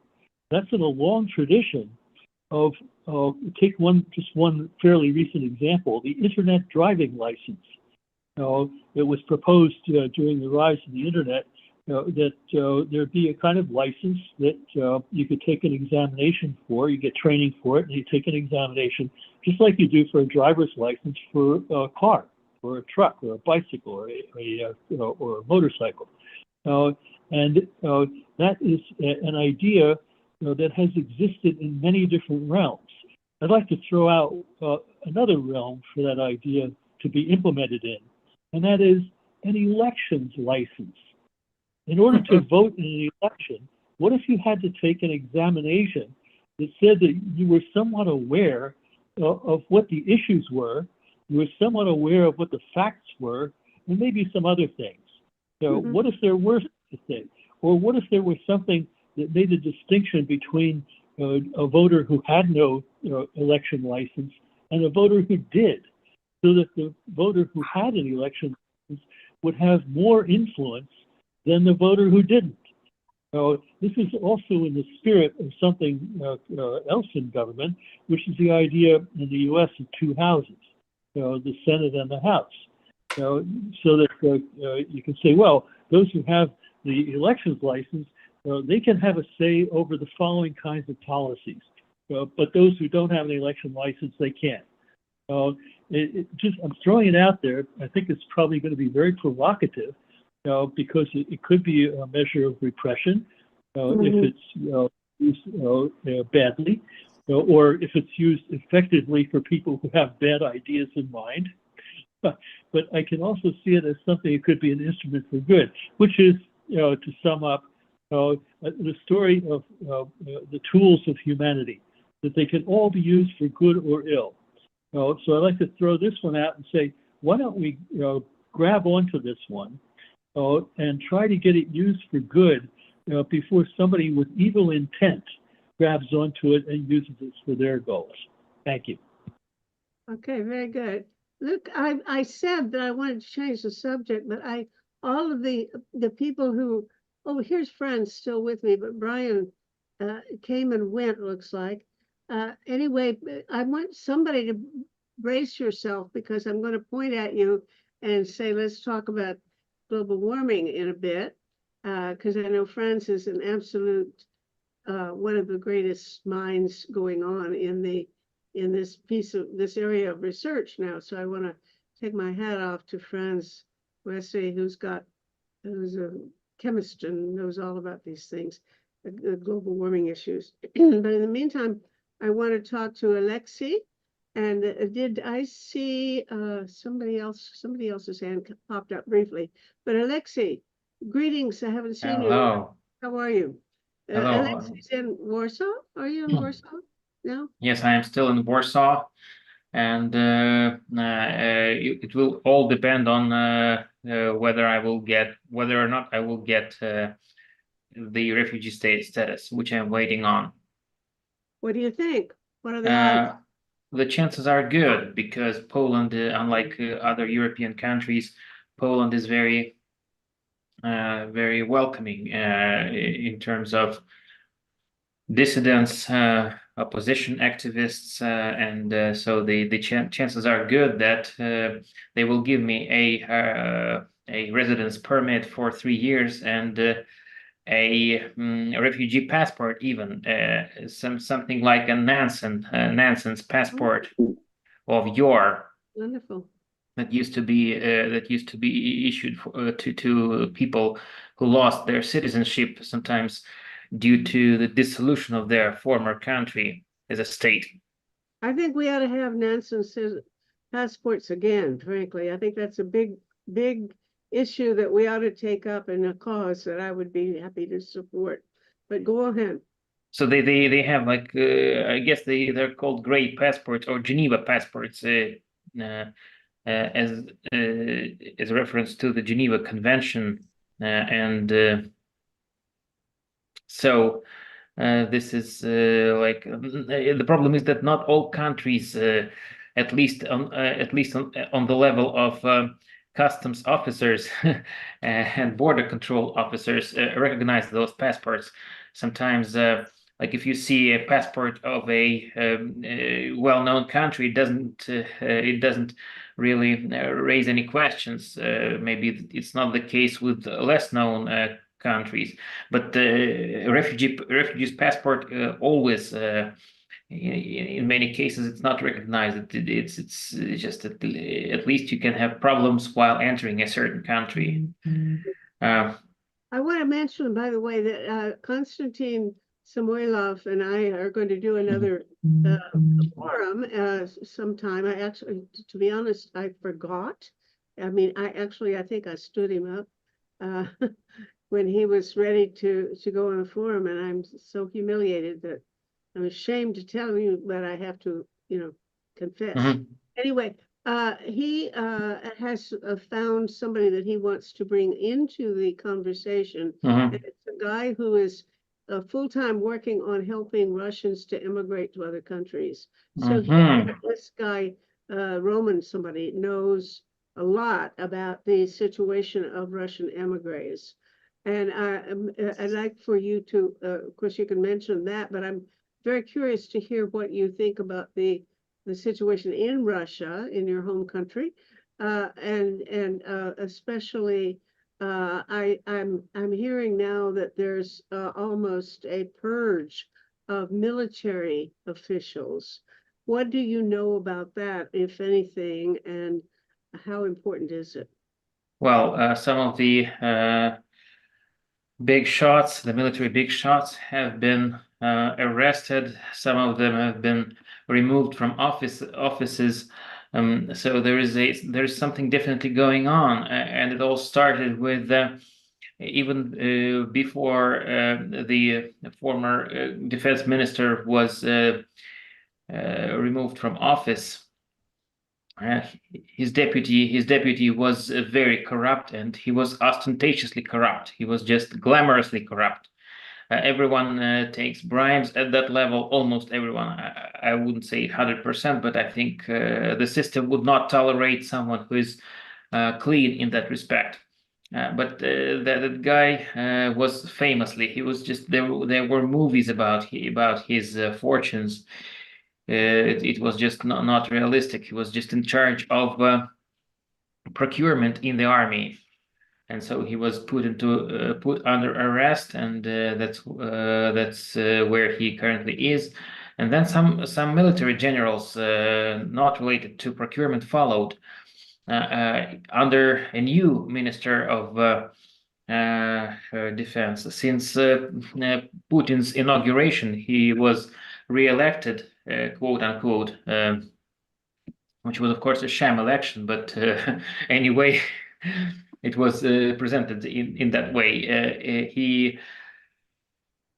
Speaker 7: That's in a long tradition of take just one fairly recent example, the internet driving license. It was proposed during the rise of the internet that there'd be a kind of license that you could take an examination for, you get training for it, and you take an examination, just like you do for a driver's license for a car, or a truck, or a bicycle, or a motorcycle. And that is an idea that has existed in many different realms. I'd like to throw out another realm for that idea to be implemented in, and that is an elections license. In order to vote in an election, what if you had to take an examination that said that you were somewhat aware of what the issues were, you were somewhat aware of what the facts were, and maybe some other things. So what if there were such a thing? Or what if there was something that made a distinction between a voter who had no election license and a voter who did, so that the voter who had an election license would have more influence than the voter who didn't. This is also in the spirit of something else in government, which is the idea in the U.S. of two houses, the Senate and the House. So that you can say, well, those who have the elections license, they can have a say over the following kinds of policies, but those who don't have an election license, they can't. I'm throwing it out there. I think it's probably going to be very provocative, because it could be a measure of repression if it's used badly, or if it's used effectively for people who have bad ideas in mind. But I can also see it as something that could be an instrument for good, which is, to sum up, the story of the tools of humanity, that they can all be used for good or ill. So I'd like to throw this one out and say, why don't we grab onto this one and try to get it used for good before somebody with evil intent grabs onto it and uses it for their goals. Thank you.
Speaker 1: Okay, very good. Look, I said that I wanted to change the subject, but all of the people who, here's Friends still with me, but Brian came and went, looks like. Anyway, I want somebody to brace yourself, because I'm going to point at you and say, let's talk about global warming in a bit, because I know Franz is an absolute one of the greatest minds going on in this area of research now. So I want to take my hat off to Franz Wesley, who's a chemist and knows all about these things, the global warming issues. But in the meantime, I want to talk to Alexei. And did I see somebody else's hand popped up briefly? But Alexei, greetings. I haven't seen you.
Speaker 13: Hello.
Speaker 1: How are you?
Speaker 13: Hello.
Speaker 1: Alexei's in Warsaw. Are you in Warsaw now?
Speaker 13: Yes, I am still in Warsaw, and it will all depend on whether or not I will get the refugee status, which I'm waiting on.
Speaker 1: What do you think? What are the odds?
Speaker 13: The chances are good, because Poland, unlike other European countries, Poland is very, very welcoming in terms of dissidents, opposition activists, and so the chances are good that they will give me a residence permit for 3 years and a refugee passport, even something like a Nansen's passport of yore.
Speaker 1: Wonderful.
Speaker 13: That used to be issued to people who lost their citizenship, sometimes due to the dissolution of their former country as a state.
Speaker 1: I think we ought to have Nansen passports again, frankly. I think that's a big issue that we ought to take up, and a cause that I would be happy to support. But go ahead.
Speaker 13: So they have like I guess they're called gray passports or Geneva passports as a reference to the Geneva Convention, and so this is like the problem is that not all countries, at least on the level of customs officers and border control officers, recognize those passports. Sometimes, like if you see a passport of a well-known country, it doesn't really raise any questions. Maybe it's not the case with less known countries, but the refugee's passport always. In many cases, it's not recognized. It's just that at least you can have problems while entering a certain country.
Speaker 1: I want to mention, by the way, that Konstantin Samoilov and I are going to do another forum sometime. I actually, to be honest, I forgot. I mean, I think I stood him up when he was ready to go on a forum, and I'm so humiliated that I'm ashamed to tell you, but I have to, confess. Anyway, he has found somebody that he wants to bring into the conversation. And it's a guy who is full-time working on helping Russians to immigrate to other countries. So this guy, Roman somebody, knows a lot about the situation of Russian emigres. And I'd like for you to, of course, you can mention that, but I'm very curious to hear what you think about the situation in Russia, in your home country, and especially I'm hearing now that there's almost a purge of military officials. What do you know about that, if anything, and how important is it?
Speaker 13: Well, some of the big shots, the military big shots, have been arrested. Some of them have been removed from offices. So there is something definitely going on, and it all started with even before the former defense minister was removed from office. His deputy was very corrupt, and he was ostentatiously corrupt. He was just glamorously corrupt. Everyone takes bribes at that level, almost everyone. I wouldn't say 100%, but I think the system would not tolerate someone who is clean in that respect. But that guy was famously, he was just, there were movies about his fortunes. It was just not realistic. He was just in charge of procurement in the army, and so he was put under arrest, and that's where he currently is. And then some military generals not related to procurement followed under a new minister of defense. Since Putin's inauguration, he was re-elected, quote unquote, which was of course a sham election, but anyway, it was presented in that way. He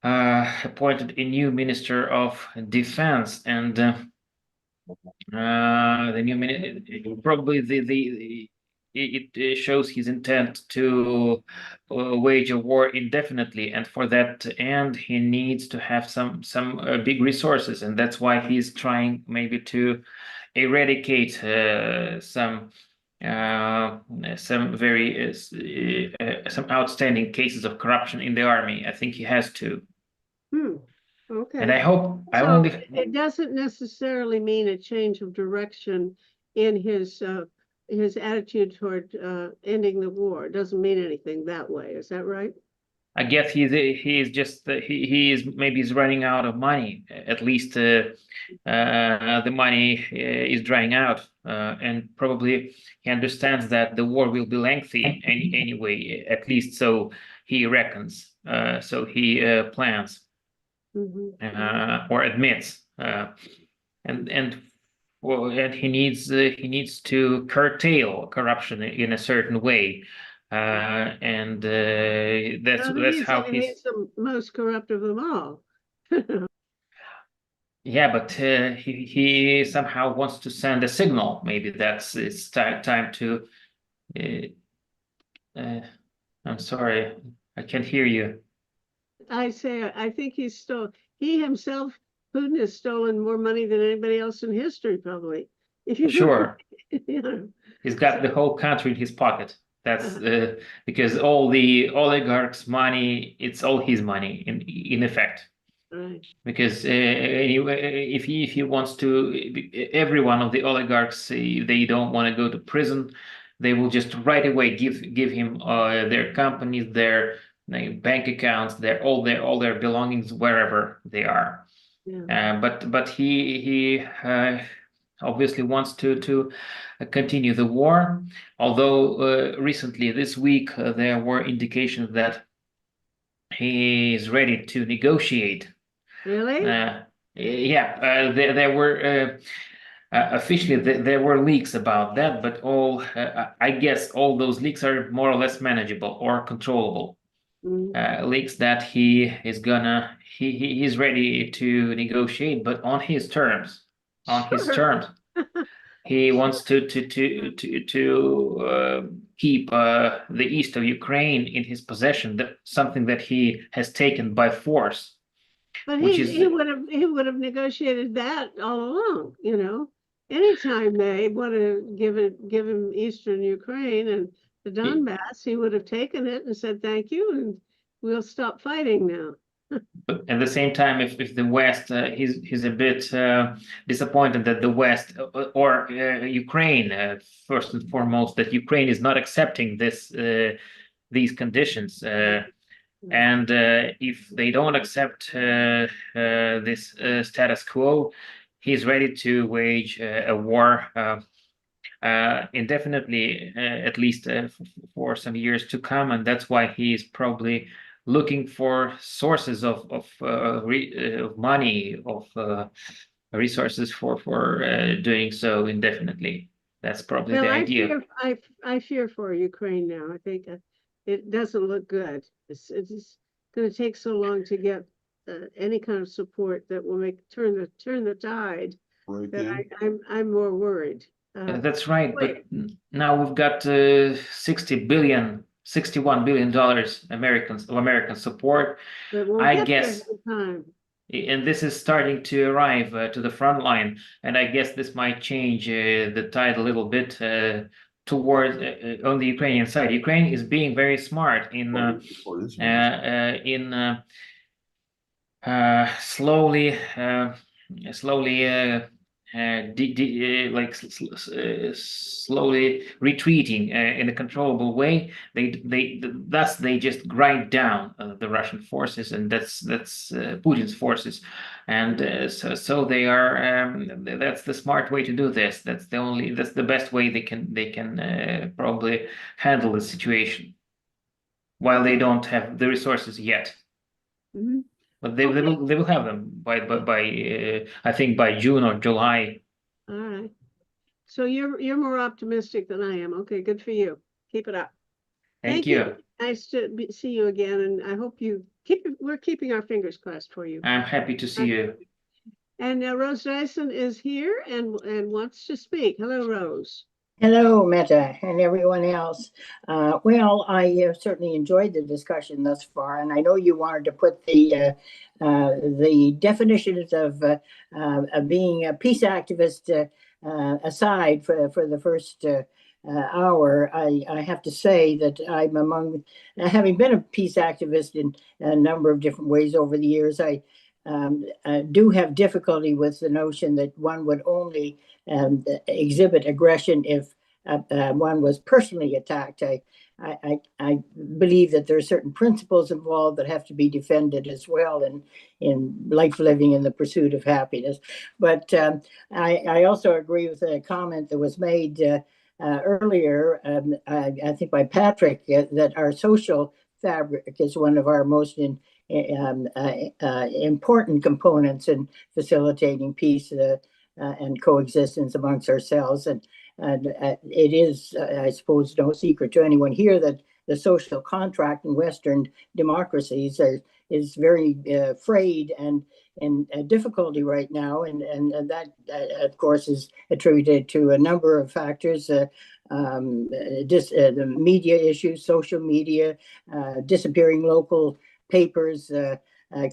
Speaker 13: appointed a new minister of defense, and the new minister probably it shows his intent to wage a war indefinitely, and for that end he needs to have some big resources, and that's why he's trying maybe to eradicate some very some outstanding cases of corruption in the army. I think he has to.
Speaker 1: Okay.
Speaker 13: And I hope
Speaker 1: it doesn't necessarily mean a change of direction in his attitude toward ending the war. It doesn't mean anything that way. Is that right?
Speaker 13: I guess he is just maybe he's running out of money. At least the money is drying out, and probably he understands that the war will be lengthy anyway. At least so he reckons. So he plans or admits. and well, and he needs to curtail corruption in a certain way, and that's
Speaker 1: Well, he's,
Speaker 13: how
Speaker 1: he's the most corrupt of them all.
Speaker 13: Yeah, but he somehow wants to send a signal. Maybe it's time to. I'm sorry, I can't hear you.
Speaker 1: I say, I think he himself, Putin has stolen more money than anybody else in history, probably. If you
Speaker 13: Sure.
Speaker 1: you know.
Speaker 13: He's got the whole country in his pocket. That's because all the oligarchs' money, it's all his money in effect.
Speaker 1: Right.
Speaker 13: Because anyway, if he wants to, every one of the oligarchs, they don't want to go to prison, they will just right away give him their companies, their bank accounts, all their belongings wherever they are.
Speaker 1: Yeah.
Speaker 13: But he obviously wants to continue the war. Although recently this week there were indications that he is ready to negotiate.
Speaker 1: Really?
Speaker 13: Yeah, there were officially there were leaks about that, but I guess all those leaks are more or less manageable or controllable. Leaks that he's ready to negotiate, but on his terms. On his terms. He wants to keep the east of Ukraine in his possession, something that he has taken by force.
Speaker 1: But he would have negotiated that all along, you know. Anytime they want to give him Eastern Ukraine and the Donbass, he would have taken it and said thank you, and we'll stop fighting now.
Speaker 13: But at the same time, if the West, he's a bit disappointed that the West or Ukraine, first and foremost, that Ukraine is not accepting these conditions. And if they don't accept this status quo, he's ready to wage a war indefinitely, at least for some years to come. And that's why he's probably looking for sources of money, of resources for doing so indefinitely. That's probably the idea.
Speaker 1: I fear for Ukraine now. I think it doesn't look good. It's going to take so long to get any kind of support that will turn the tide. Right, that I'm more worried.
Speaker 13: That's right, but now we've got $61 billion American support. I guess, and this is starting to arrive to the front line, and I guess this might change the tide a little bit towards on the Ukrainian side. Ukraine is being very smart in slowly slowly retreating in a controllable way. Thus they just grind down the Russian forces, and that's Putin's forces, and so they are. That's the smart way to do this. That's the best way they can probably handle the situation, while they don't have the resources yet.
Speaker 1: Mm-hmm.
Speaker 13: But they will have them by I think by June or July.
Speaker 1: All right. So you're more optimistic than I am. Okay, good for you. Keep it up.
Speaker 13: Thank you.
Speaker 1: Nice to see you again, and I hope we're keeping our fingers crossed for you.
Speaker 13: I'm happy to see you.
Speaker 1: And Rose Dyson is here and wants to speak. Hello, Rose.
Speaker 14: Hello, Meta, and everyone else. Well, I certainly enjoyed the discussion thus far, and I know you wanted to put the definitions of being a peace activist aside for the first hour. I have to say that I'm among, having been a peace activist in a number of different ways over the years, I do have difficulty with the notion that one would only exhibit aggression if one was personally attacked. I believe that there are certain principles involved that have to be defended as well in life living in the pursuit of happiness. But I also agree with a comment that was made earlier, I think by Patrick, that our social fabric is one of our most important components in facilitating peace. and coexistence amongst ourselves. And it is, I suppose, no secret to anyone here that the social contract in Western democracies is very frayed and in difficulty right now, and that of course is attributed to a number of factors. The media issues, social media, disappearing local papers,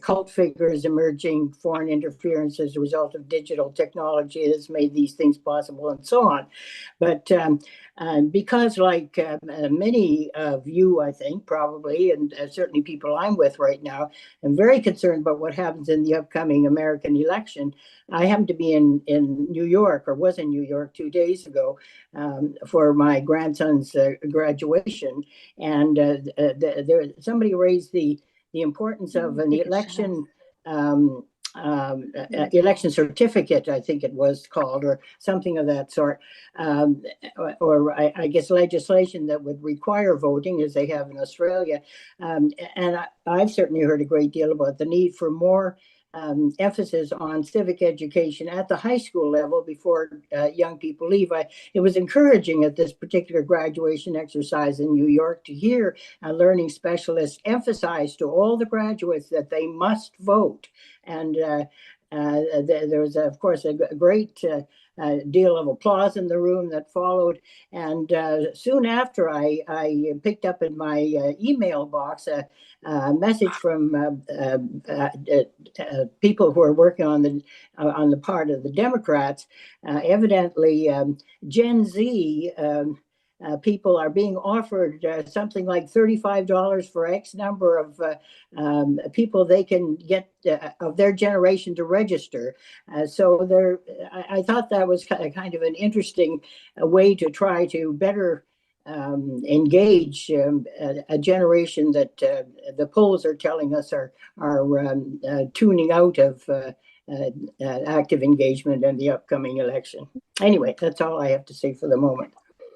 Speaker 14: cult figures emerging, foreign interference as a result of digital technology has made these things possible, and so on. But because, like many of you, I think, probably, and certainly people I'm with right now, I'm very concerned about what happens in the upcoming American election. I happen to be in New York, or was in New York 2 days ago, for my grandson's graduation, and somebody raised the importance of an election election certificate, I think it was called, or something of that sort, or I guess legislation that would require voting, as they have in Australia. And I've certainly heard a great deal about the need for more emphasis on civic education at the high school level before young people leave. It was encouraging at this particular graduation exercise in New York to hear a learning specialist emphasize to all the graduates that they must vote. And there was, of course, a great deal of applause in the room that followed. And soon after, I picked up in my email box a message from people who are working on the part of the Democrats. Evidently, Gen Z people are being offered something like $35 for X number of people they can get of their generation to register. So I thought that was kind of an interesting way to try to better engage a generation that the polls are telling us are tuning out of active engagement in the upcoming election. Anyway, that's all I have to say for the moment.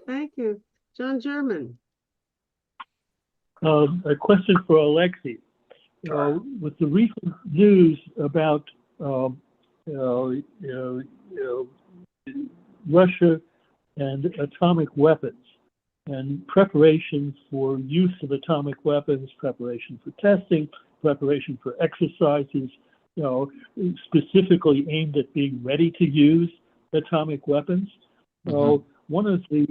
Speaker 1: Thank you. John German.
Speaker 7: A question for Alexi. With the recent news about Russia and atomic weapons and preparation for use of atomic weapons, preparation for testing, preparation for exercises, specifically aimed at being ready to use atomic weapons. One of the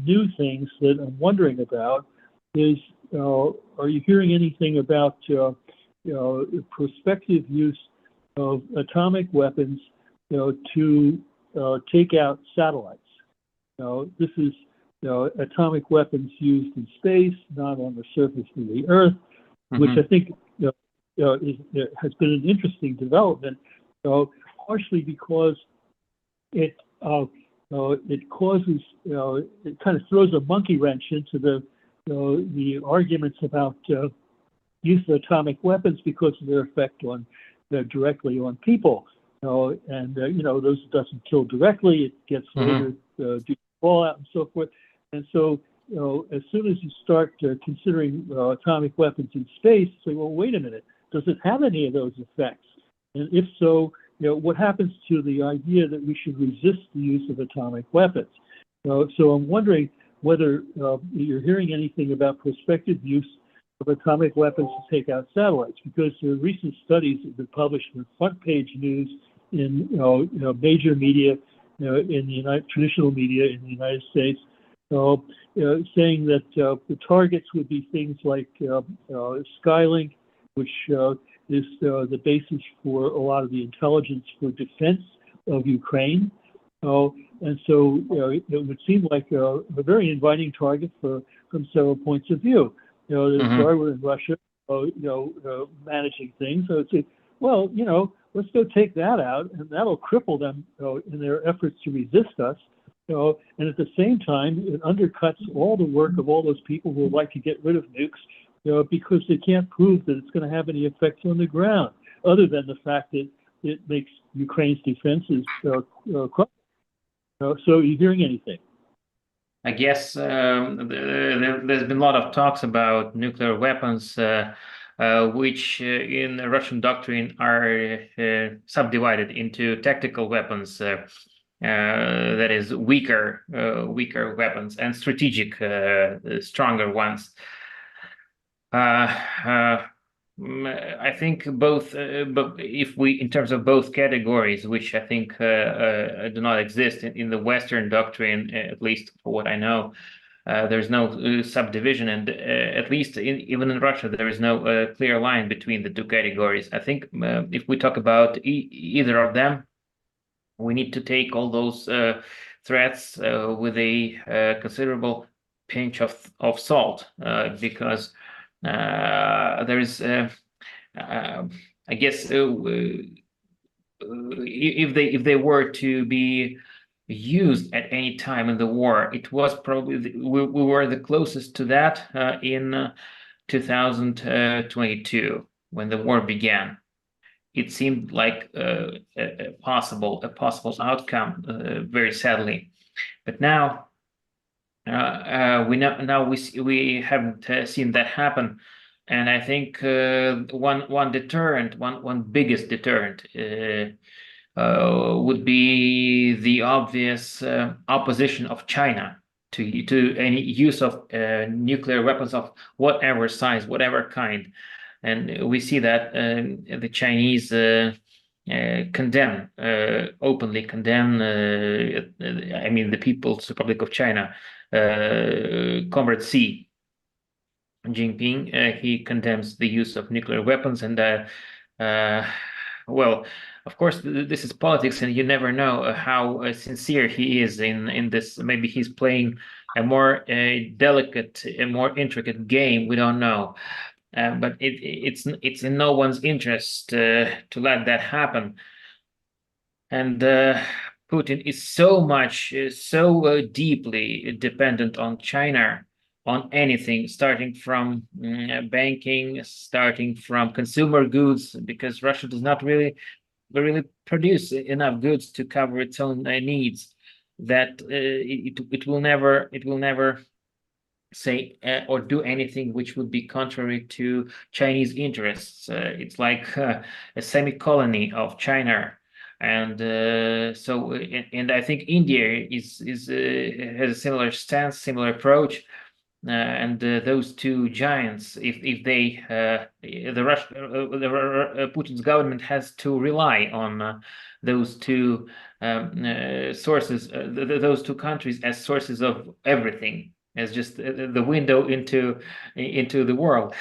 Speaker 7: new things that I'm wondering about is, are you hearing anything about prospective use of atomic weapons, to take out satellites? This is atomic weapons used in space, not on the surface of the Earth, which I think has been an interesting development, partially because it causes, it kind of throws a monkey wrench into the arguments about use of atomic weapons because of their effect on directly on people. And those doesn't kill directly; it gets later due to fallout and so forth. And so, as soon as you start considering atomic weapons in space, say, well, wait a minute, does it have any of those effects? And if so, what happens to the idea that we should resist the use of atomic weapons? So I'm wondering whether you're hearing anything about prospective use of atomic weapons to take out satellites, because there are recent studies that have been published in front page news in major media, in the traditional media in the United States, saying that the targets would be things like Skylink, which is the basis for a lot of the intelligence for defense of Ukraine. And so it would seem like a very inviting target from several points of view. There's Darwin in Russia, managing things. So it's, well, let's go take that out, and that'll cripple them in their efforts to resist us. And at the same time, it undercuts all the work of all those people who would like to get rid of nukes, because they can't prove that it's going to have any effects on the ground, other than the fact that it makes Ukraine's defenses crumble. So are you hearing anything?
Speaker 13: I guess there's been a lot of talks about nuclear weapons which in the Russian doctrine are subdivided into tactical weapons, that is weaker weapons, and strategic, stronger ones. I think both, but if we, in terms of both categories, which I think do not exist in the Western doctrine, at least for what I know, there's no subdivision, and at least even in Russia, there is no clear line between the two categories. I think if we talk about either of them, we need to take all those threats with a considerable pinch of salt, because there is, I guess, if they were to be used at any time in the war, it was probably we were the closest to that in 2022 when the war began. It seemed like a possible outcome, very sadly, but now we haven't seen that happen. And I think one biggest deterrent would be the obvious opposition of China to any use of nuclear weapons of whatever size, whatever kind. And we see that the Chinese openly condemn, I mean, the People's Republic of China, Comrade Xi Jinping, he condemns the use of nuclear weapons, and well, of course, this is politics, and you never know how sincere he is in this. Maybe he's playing a more delicate, a more intricate game. We don't know, but it's in no one's interest to let that happen. And Putin is so deeply dependent on China, on anything, starting from banking, starting from consumer goods, because Russia does not really produce enough goods to cover its own needs. That it will never say or do anything which would be contrary to Chinese interests. It's like a semi-colony of China. And so, and I think India has a similar stance, similar approach. And those two giants, if they, Putin's government has to rely on those two sources, those two countries as sources of everything, as just the window into the world.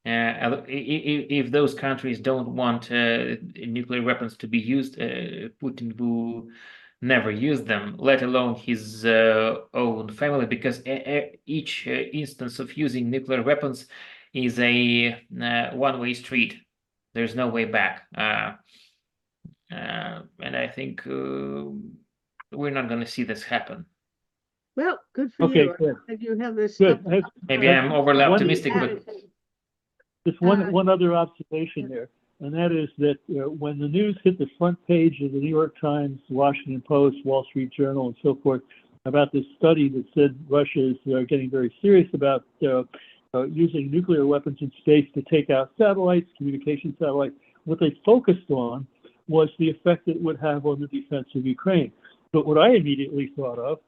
Speaker 13: If those countries don't want nuclear weapons to be used, Putin will never use them, let alone his own family, because each instance of using nuclear weapons is a one-way street. There's no way back. And I think we're not going to see this happen.
Speaker 1: Well, good for
Speaker 7: Okay,
Speaker 1: you.
Speaker 7: good.
Speaker 1: And you have this.
Speaker 7: Good.
Speaker 13: Maybe I'm overly optimistic, but
Speaker 7: just one other observation there, and that is that when the news hit the front page of the New York Times, Washington Post, Wall Street Journal, and so forth, about this study that said Russia is getting very serious about using nuclear weapons in space to take out satellites, communication satellites, what they focused on was the effect it would have on the defense of Ukraine. But what I immediately thought of,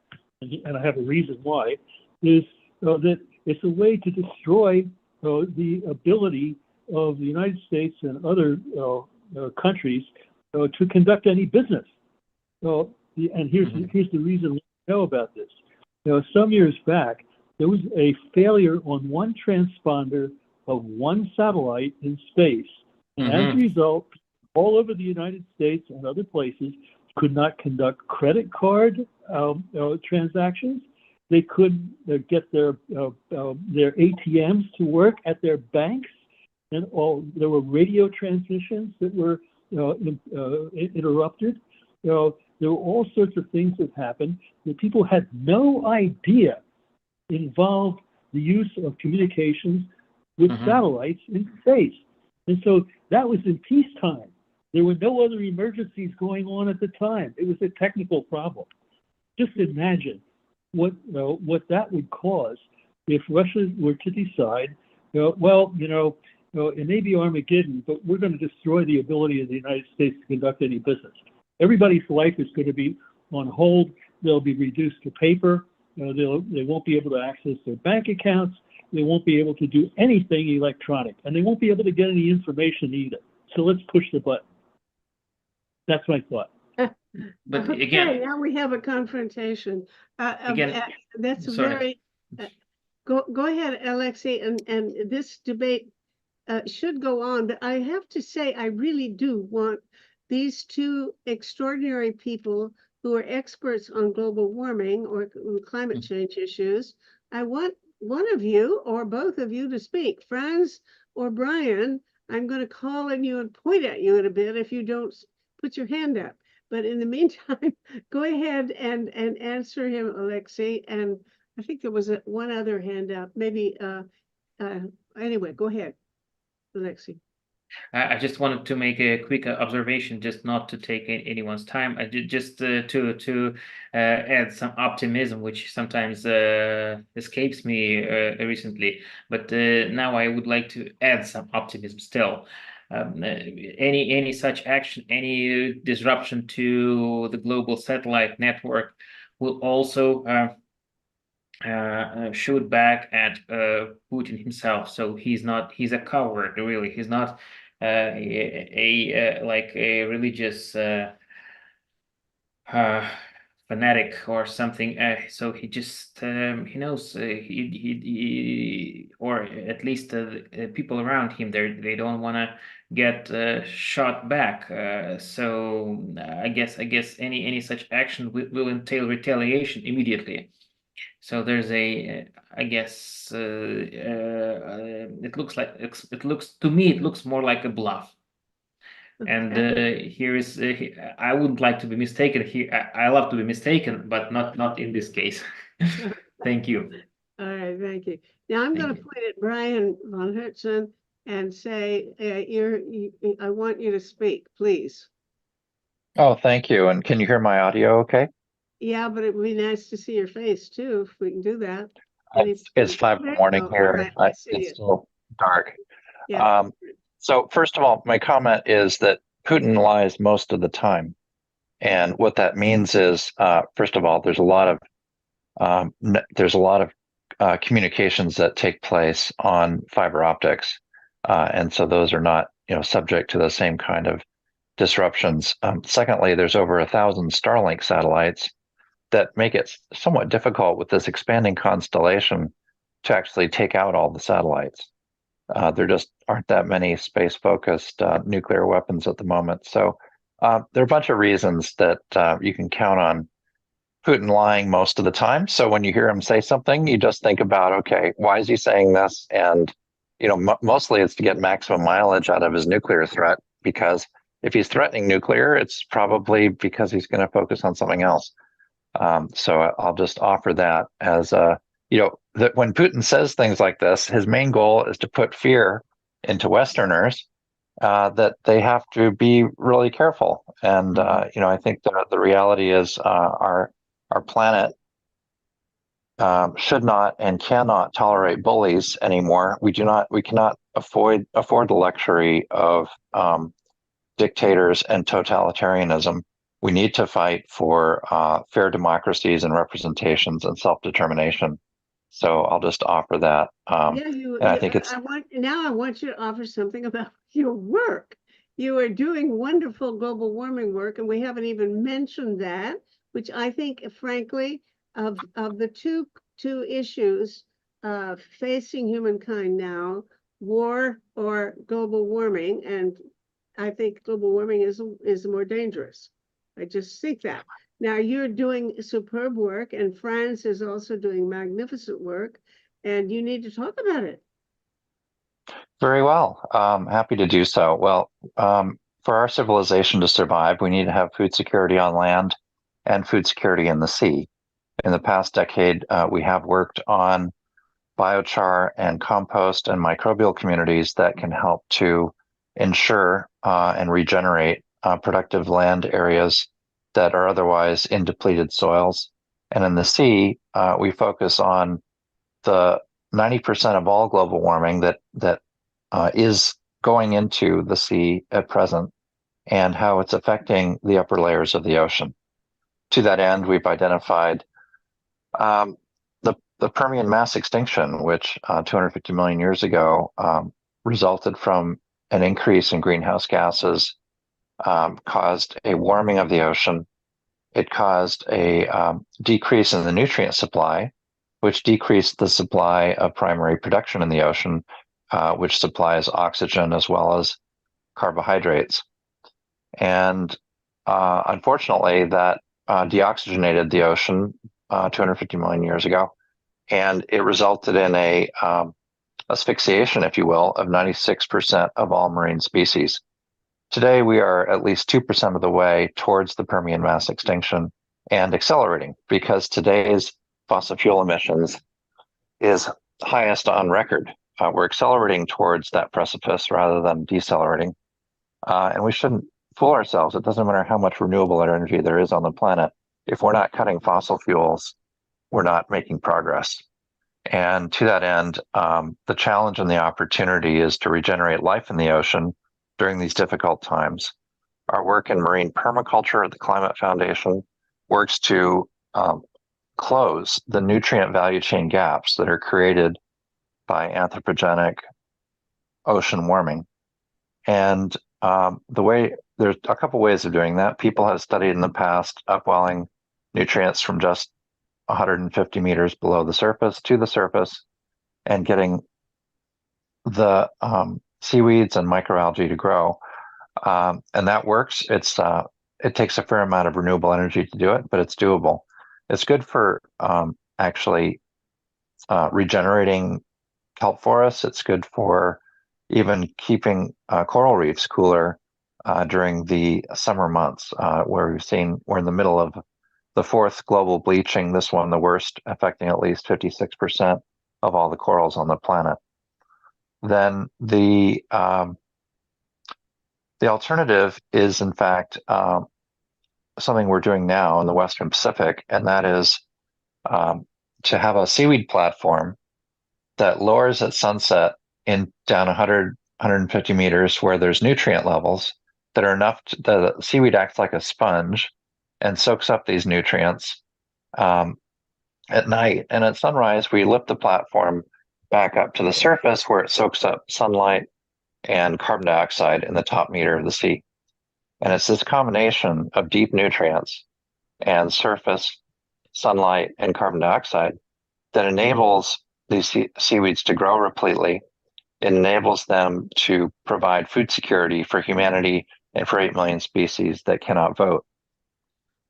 Speaker 7: and I have a reason why, is that it's a way to destroy the ability of the United States and other countries to conduct any business. And here's the reason we know about this. Some years back, there was a failure on one transponder of one satellite in space. As a result, all over the United States and other places could not conduct credit card transactions. They couldn't get their ATMs to work at their banks, and there were radio transmissions that were interrupted. There were all sorts of things that happened that people had no idea involved the use of communications with satellites in space. And so that was in peacetime. There were no other emergencies going on at the time. It was a technical problem. Just imagine what that would cause if Russia were to decide, it may be Armageddon, but we're going to destroy the ability of the United States to conduct any business. Everybody's life is going to be on hold. They'll be reduced to paper. They won't be able to access their bank accounts. They won't be able to do anything electronic, and they won't be able to get any information either. So let's push the button. That's my thought.
Speaker 13: But
Speaker 1: Okay,
Speaker 13: again,
Speaker 1: now we have a confrontation.
Speaker 13: Again,
Speaker 1: That's
Speaker 13: sorry.
Speaker 1: very, go ahead, Alexei, and this debate should go on, but I have to say, I really do want these two extraordinary people who are experts on global warming or climate change issues. I want one of you or both of you to speak. Franz or Brian, I'm going to call on you and point at you in a bit if you don't put your hand up. But in the meantime, go ahead and answer him, Alexei. And I think there was one other hand up. Maybe, anyway, go ahead, Alexei.
Speaker 13: I just wanted to make a quick observation, just not to take anyone's time. I did just to add some optimism, which sometimes escapes me recently. But now I would like to add some optimism still. Any such action, any disruption to the global satellite network will also shoot back at Putin himself. So he's a coward, really. He's not like a religious fanatic or something. So he just he knows he or at least the people around him, they don't want to get shot back. So I guess any such action will entail retaliation immediately. So there's I guess it looks to me it looks more like a bluff. And here is I wouldn't like to be mistaken here. I love to be mistaken, but not in this case. Thank you.
Speaker 1: All right, thank you. Now I'm going to point at Brian von Hertzen and say, I want you to speak, please.
Speaker 15: Oh, thank you. And can you hear my audio okay?
Speaker 1: Yeah, but it would be nice to see your face too, if we can do that.
Speaker 15: It's 5 in the morning here.
Speaker 1: Right,
Speaker 15: It's still dark.
Speaker 1: Yeah.
Speaker 15: So first of all, my comment is that Putin lies most of the time. And what that means is, first of all, there's a lot of communications that take place on fiber optics. And so those are not, subject to the same kind of disruptions. Secondly, there's over 1,000 Starlink satellites that make it somewhat difficult with this expanding constellation to actually take out all the satellites. There just aren't that many space-focused nuclear weapons at the moment. So there are a bunch of reasons that you can count on Putin lying most of the time. So when you hear him say something, you just think about, okay, why is he saying this? And mostly it's to get maximum mileage out of his nuclear threat, because if he's threatening nuclear, it's probably because he's going to focus on something else. So I'll just offer that as that when Putin says things like this, his main goal is to put fear into Westerners that they have to be really careful. And I think the reality is our planet should not and cannot tolerate bullies anymore. We cannot afford the luxury of dictators and totalitarianism. We need to fight for fair democracies and representations and self-determination. So I'll just offer that. I think it's.
Speaker 1: I want you to offer something about your work. You are doing wonderful global warming work, and we haven't even mentioned that, which I think, frankly, of the two issues facing humankind now, war or global warming, and I think global warming is more dangerous. I just think that. Now you're doing superb work, and France is also doing magnificent work, and you need to talk about it.
Speaker 15: Very well. Happy to do so. Well, for our civilization to survive, we need to have food security on land and food security in the sea. In the past decade, we have worked on biochar and compost and microbial communities that can help to ensure and regenerate productive land areas that are otherwise in depleted soils. And in the sea, we focus on the 90% of all global warming that is going into the sea at present and how it's affecting the upper layers of the ocean. To that end, we've identified the Permian mass extinction, which 250 million years ago resulted from an increase in greenhouse gases, caused a warming of the ocean. It caused a decrease in the nutrient supply, which decreased the supply of primary production in the ocean, which supplies oxygen as well as carbohydrates. And unfortunately, that deoxygenated the ocean 250 million years ago, and it resulted in a asphyxiation, if you will, of 96% of all marine species. Today, we are at least 2% of the way towards the Permian mass extinction and accelerating, because today's fossil fuel emissions is highest on record. We're accelerating towards that precipice rather than decelerating. And we shouldn't fool ourselves. It doesn't matter how much renewable energy there is on the planet. If we're not cutting fossil fuels, we're not making progress. And to that end, the challenge and the opportunity is to regenerate life in the ocean during these difficult times. Our work in marine permaculture at the Climate Foundation works to close the nutrient value chain gaps that are created by anthropogenic ocean warming. And there's a couple ways of doing that. People have studied in the past upwelling nutrients from just 150 meters below the surface to the surface and getting the seaweeds and microalgae to grow. And that works. It takes a fair amount of renewable energy to do it, but it's doable. It's good for actually regenerating kelp forests. It's good for even keeping coral reefs cooler during the summer months, where we're in the middle of the fourth global bleaching, this one the worst, affecting at least 56% of all the corals on the planet. Then the alternative is, in fact, something we're doing now in the Western Pacific, and that is to have a seaweed platform that lowers at sunset down 100, 150 meters where there's nutrient levels that are enough. The seaweed acts like a sponge and soaks up these nutrients at night. And at sunrise, we lift the platform back up to the surface where it soaks up sunlight and carbon dioxide in the top meter of the sea. And it's this combination of deep nutrients and surface sunlight and carbon dioxide that enables these seaweeds to grow repletely. It enables them to provide food security for humanity and for 8 million species that cannot vote.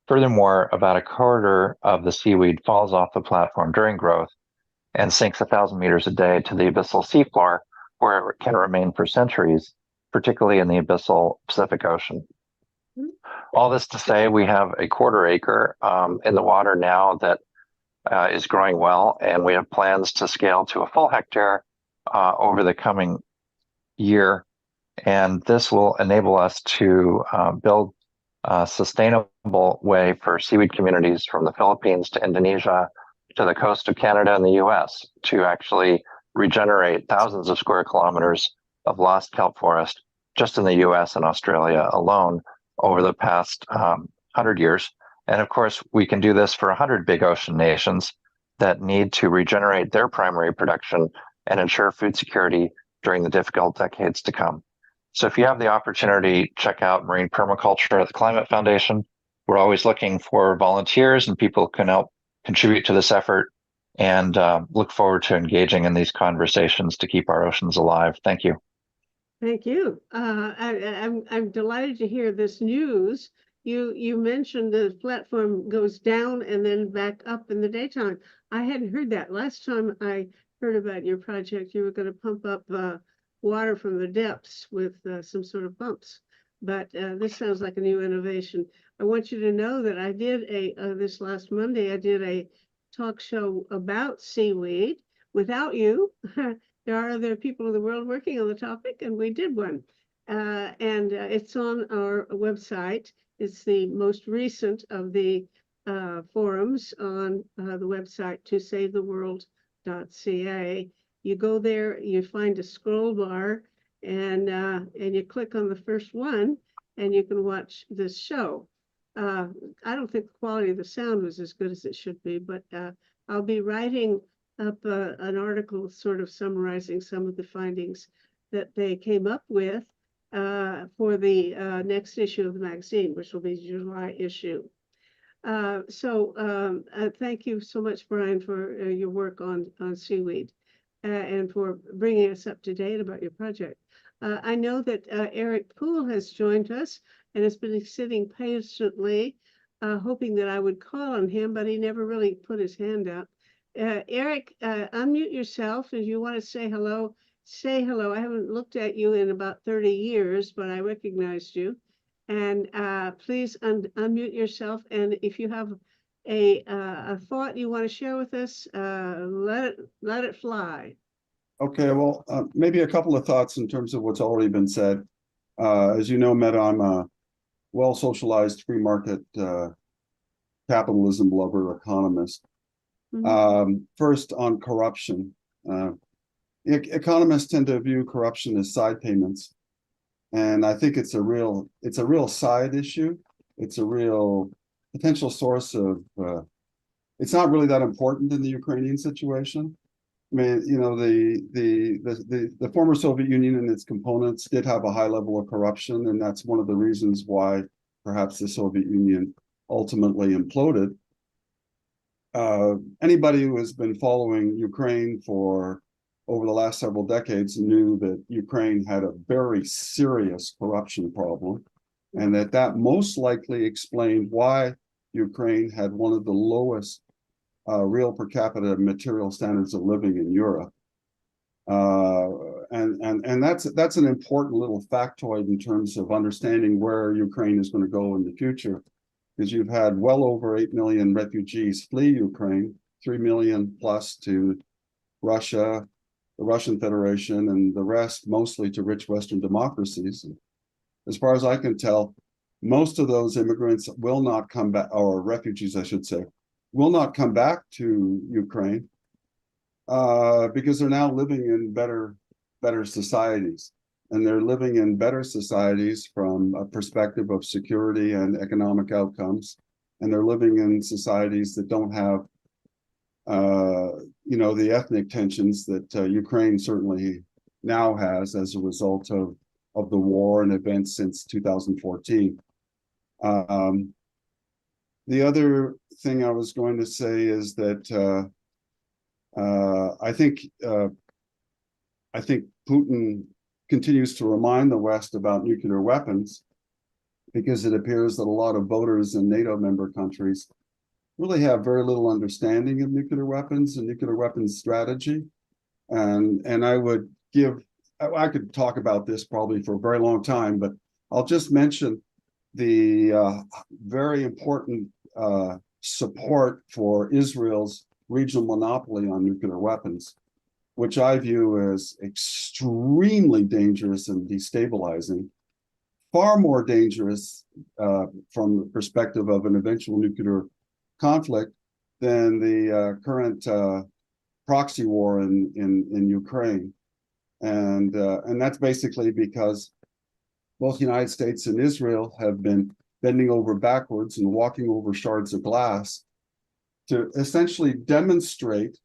Speaker 15: Furthermore, about a quarter of the seaweed falls off the platform during growth and sinks 1,000 meters a day to the abyssal seafloor, where it can remain for centuries, particularly in the abyssal Pacific Ocean. All this to say, we have a quarter acre in the water now that is growing well, and we have plans to scale to a full hectare over the coming year. And this will enable us to build a sustainable way for seaweed communities from the Philippines to Indonesia to the coast of Canada and the US to actually regenerate thousands of square kilometers of lost kelp forest just in the US and Australia alone over the past 100 years. And of course, we can do this for 100 big ocean nations that need to regenerate their primary production and ensure food security during the difficult decades to come. So if you have the opportunity, check out marine permaculture at the Climate Foundation. We're always looking for volunteers and people who can help contribute to this effort, and look forward to engaging in these conversations to keep our oceans alive. Thank you.
Speaker 1: Thank you. I'm delighted to hear this news. You mentioned the platform goes down and then back up in the daytime. I hadn't heard that. Last time I heard about your project, you were going to pump up water from the depths with some sort of pumps. But this sounds like a new innovation. I want you to know that I did this last Monday, I did a talk show about seaweed without you. There are other people in the world working on the topic, and we did one. And it's on our website. It's the most recent of the forums on the website tosavetheworld.ca. You go there, you find a scroll bar, and you click on the first one, and you can watch this show. I don't think the quality of the sound was as good as it should be, but I'll be writing up an article sort of summarizing some of the findings that they came up with for the next issue of the magazine, which will be the July issue. Thank you so much, Brian, for your work on seaweed and for bringing us up to date about your project. I know that Eric Poole has joined us and has been sitting patiently, hoping that I would call on him, but he never really put his hand up. Eric, unmute yourself if you want to say hello. Say hello. I haven't looked at you in about 30 years, but I recognized you. And please unmute yourself. And if you have a thought you want to share with us, let it fly.
Speaker 16: Okay, well, maybe a couple of thoughts in terms of what's already been said. As you know, Meta, I'm a well-socialized free market capitalism lover economist. First, on corruption. Economists tend to view corruption as side payments. And I think it's a real side issue. It's a real potential source of, it's not really that important in the Ukrainian situation. I mean, you know, the former Soviet Union and its components did have a high level of corruption, and that's one of the reasons why perhaps the Soviet Union ultimately imploded. Anybody who has been following Ukraine for over the last several decades knew that Ukraine had a very serious corruption problem, and that most likely explained why Ukraine had one of the lowest real per capita material standards of living in Europe. And that's an important little factoid in terms of understanding where Ukraine is going to go in the future, because you've had well over 8 million refugees flee Ukraine, 3 million plus to Russia, the Russian Federation, and the rest mostly to rich Western democracies. As far as I can tell, most of those immigrants will not come back, or refugees, I should say, will not come back to Ukraine because they're now living in better societies. And they're living in better societies from a perspective of security and economic outcomes. And they're living in societies that don't have you know, the ethnic tensions that Ukraine certainly now has as a result of the war and events since 2014. The other thing I was going to say is that I think Putin continues to remind the West about nuclear weapons, because it appears that a lot of voters in NATO member countries really have very little understanding of nuclear weapons and nuclear weapons strategy. And I could talk about this probably for a very long time, but I'll just mention the very important support for Israel's regional monopoly on nuclear weapons, which I view as extremely dangerous and destabilizing, far more dangerous from the perspective of an eventual nuclear conflict than the current proxy war in Ukraine. And that's basically because both the United States and Israel have been bending over backwards and walking over shards of glass to essentially demonstrate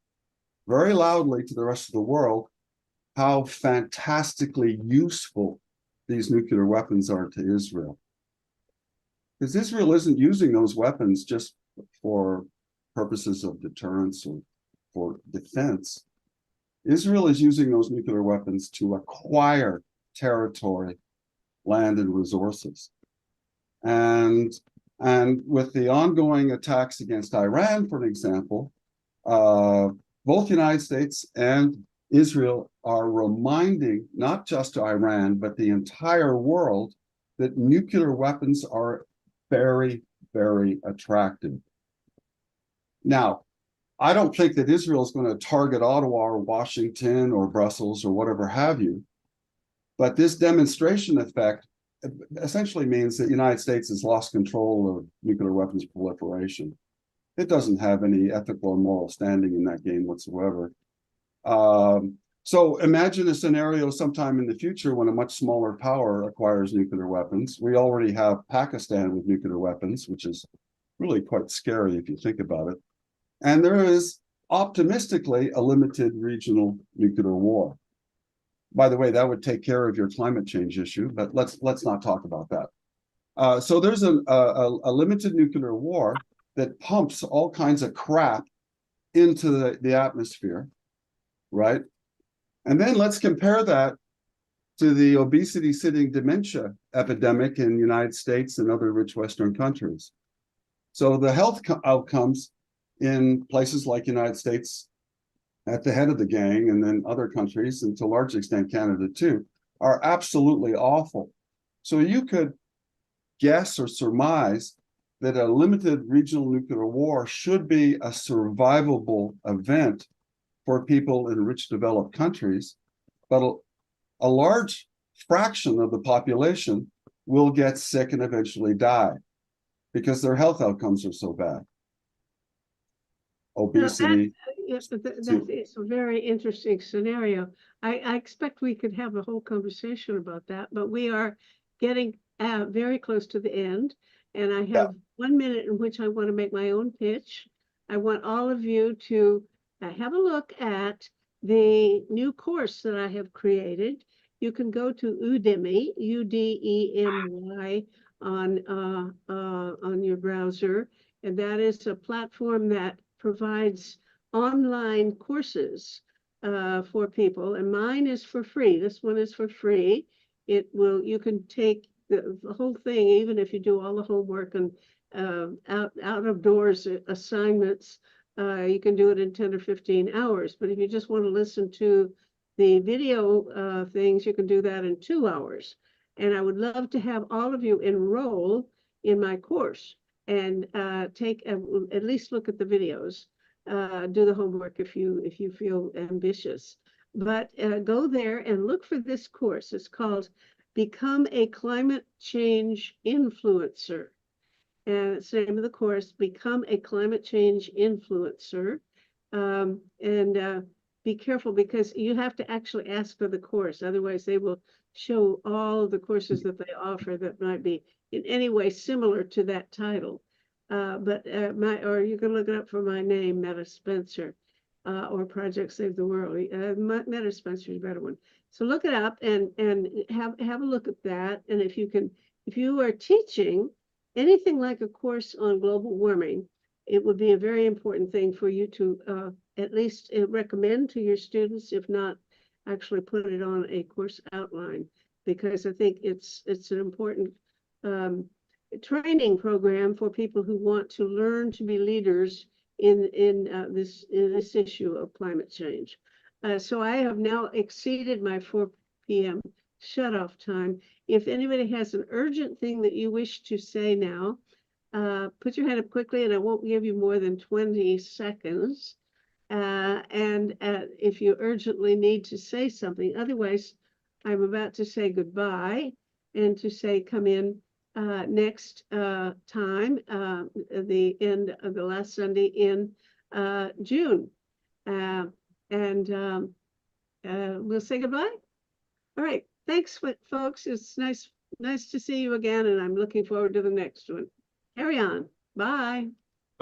Speaker 16: very loudly to the rest of the world how fantastically useful these nuclear weapons are to Israel. Because Israel isn't using those weapons just for purposes of deterrence or for defense. Israel is using those nuclear weapons to acquire territory, land, and resources. And with the ongoing attacks against Iran, for example, both the United States and Israel are reminding not just Iran, but the entire world that nuclear weapons are very, very attractive. Now, I don't think that Israel is going to target Ottawa or Washington or Brussels or whatever have you, but this demonstration effect essentially means that the United States has lost control of nuclear weapons proliferation. It doesn't have any ethical or moral standing in that game whatsoever. So imagine a scenario sometime in the future when a much smaller power acquires nuclear weapons. We already have Pakistan with nuclear weapons, which is really quite scary if you think about it. And there is optimistically a limited regional nuclear war. By the way, that would take care of your climate change issue, but let's not talk about that. So there's a limited nuclear war that pumps all kinds of crap into the atmosphere, right? And then let's compare that to the obesity-sitting dementia epidemic in the United States and other rich Western countries. So the health outcomes in places like United States at the head of the gang, and then other countries, and to a large extent Canada too, are absolutely awful. So you could guess or surmise that a limited regional nuclear war should be a survivable event for people in rich developed countries, but a large fraction of the population will get sick and eventually die because their health outcomes are so bad. Obesity.
Speaker 1: It's a very interesting scenario. I expect we could have a whole conversation about that, but we are getting very close to the end, and I have 1 minute in which I want to make my own pitch. I want all of you to have a look at the new course that I have created. You can go to Udemy, Udemy, on your browser, and that is a platform that provides online courses for people, and mine is for free. This one is for free. You can take the whole thing, even if you do all the homework and out of doors assignments. You can do it in 10 or 15 hours. But if you just want to listen to the video things, you can do that in 2 hours. And I would love to have all of you enroll in my course and at least look at the videos. Do the homework if you feel ambitious. But go there and look for this course. It's called Become a Climate Change Influencer. And it's the name of the course, Become a Climate Change Influencer. Be careful because you have to actually ask for the course. Otherwise, they will show all of the courses that they offer that might be in any way similar to that title. Or you can look it up for my name, Meta Spencer, or Project Save the World. Meta Spencer is a better one. So look it up and have a look at that. And if you are teaching anything like a course on global warming, it would be a very important thing for you to at least recommend to your students, if not actually put it on a course outline, because I think it's an important training program for people who want to learn to be leaders in this issue of climate change. So I have now exceeded my 4 p.m. shut-off time. If anybody has an urgent thing that you wish to say now, put your hand up quickly, and I won't give you more than 20 seconds. If you urgently need to say something, otherwise, I'm about to say goodbye and to say come in next time, the end of the last Sunday in June. We'll say goodbye. All right. Thanks, folks. It's nice to see you again, and I'm looking forward to the next one. Carry on. Bye.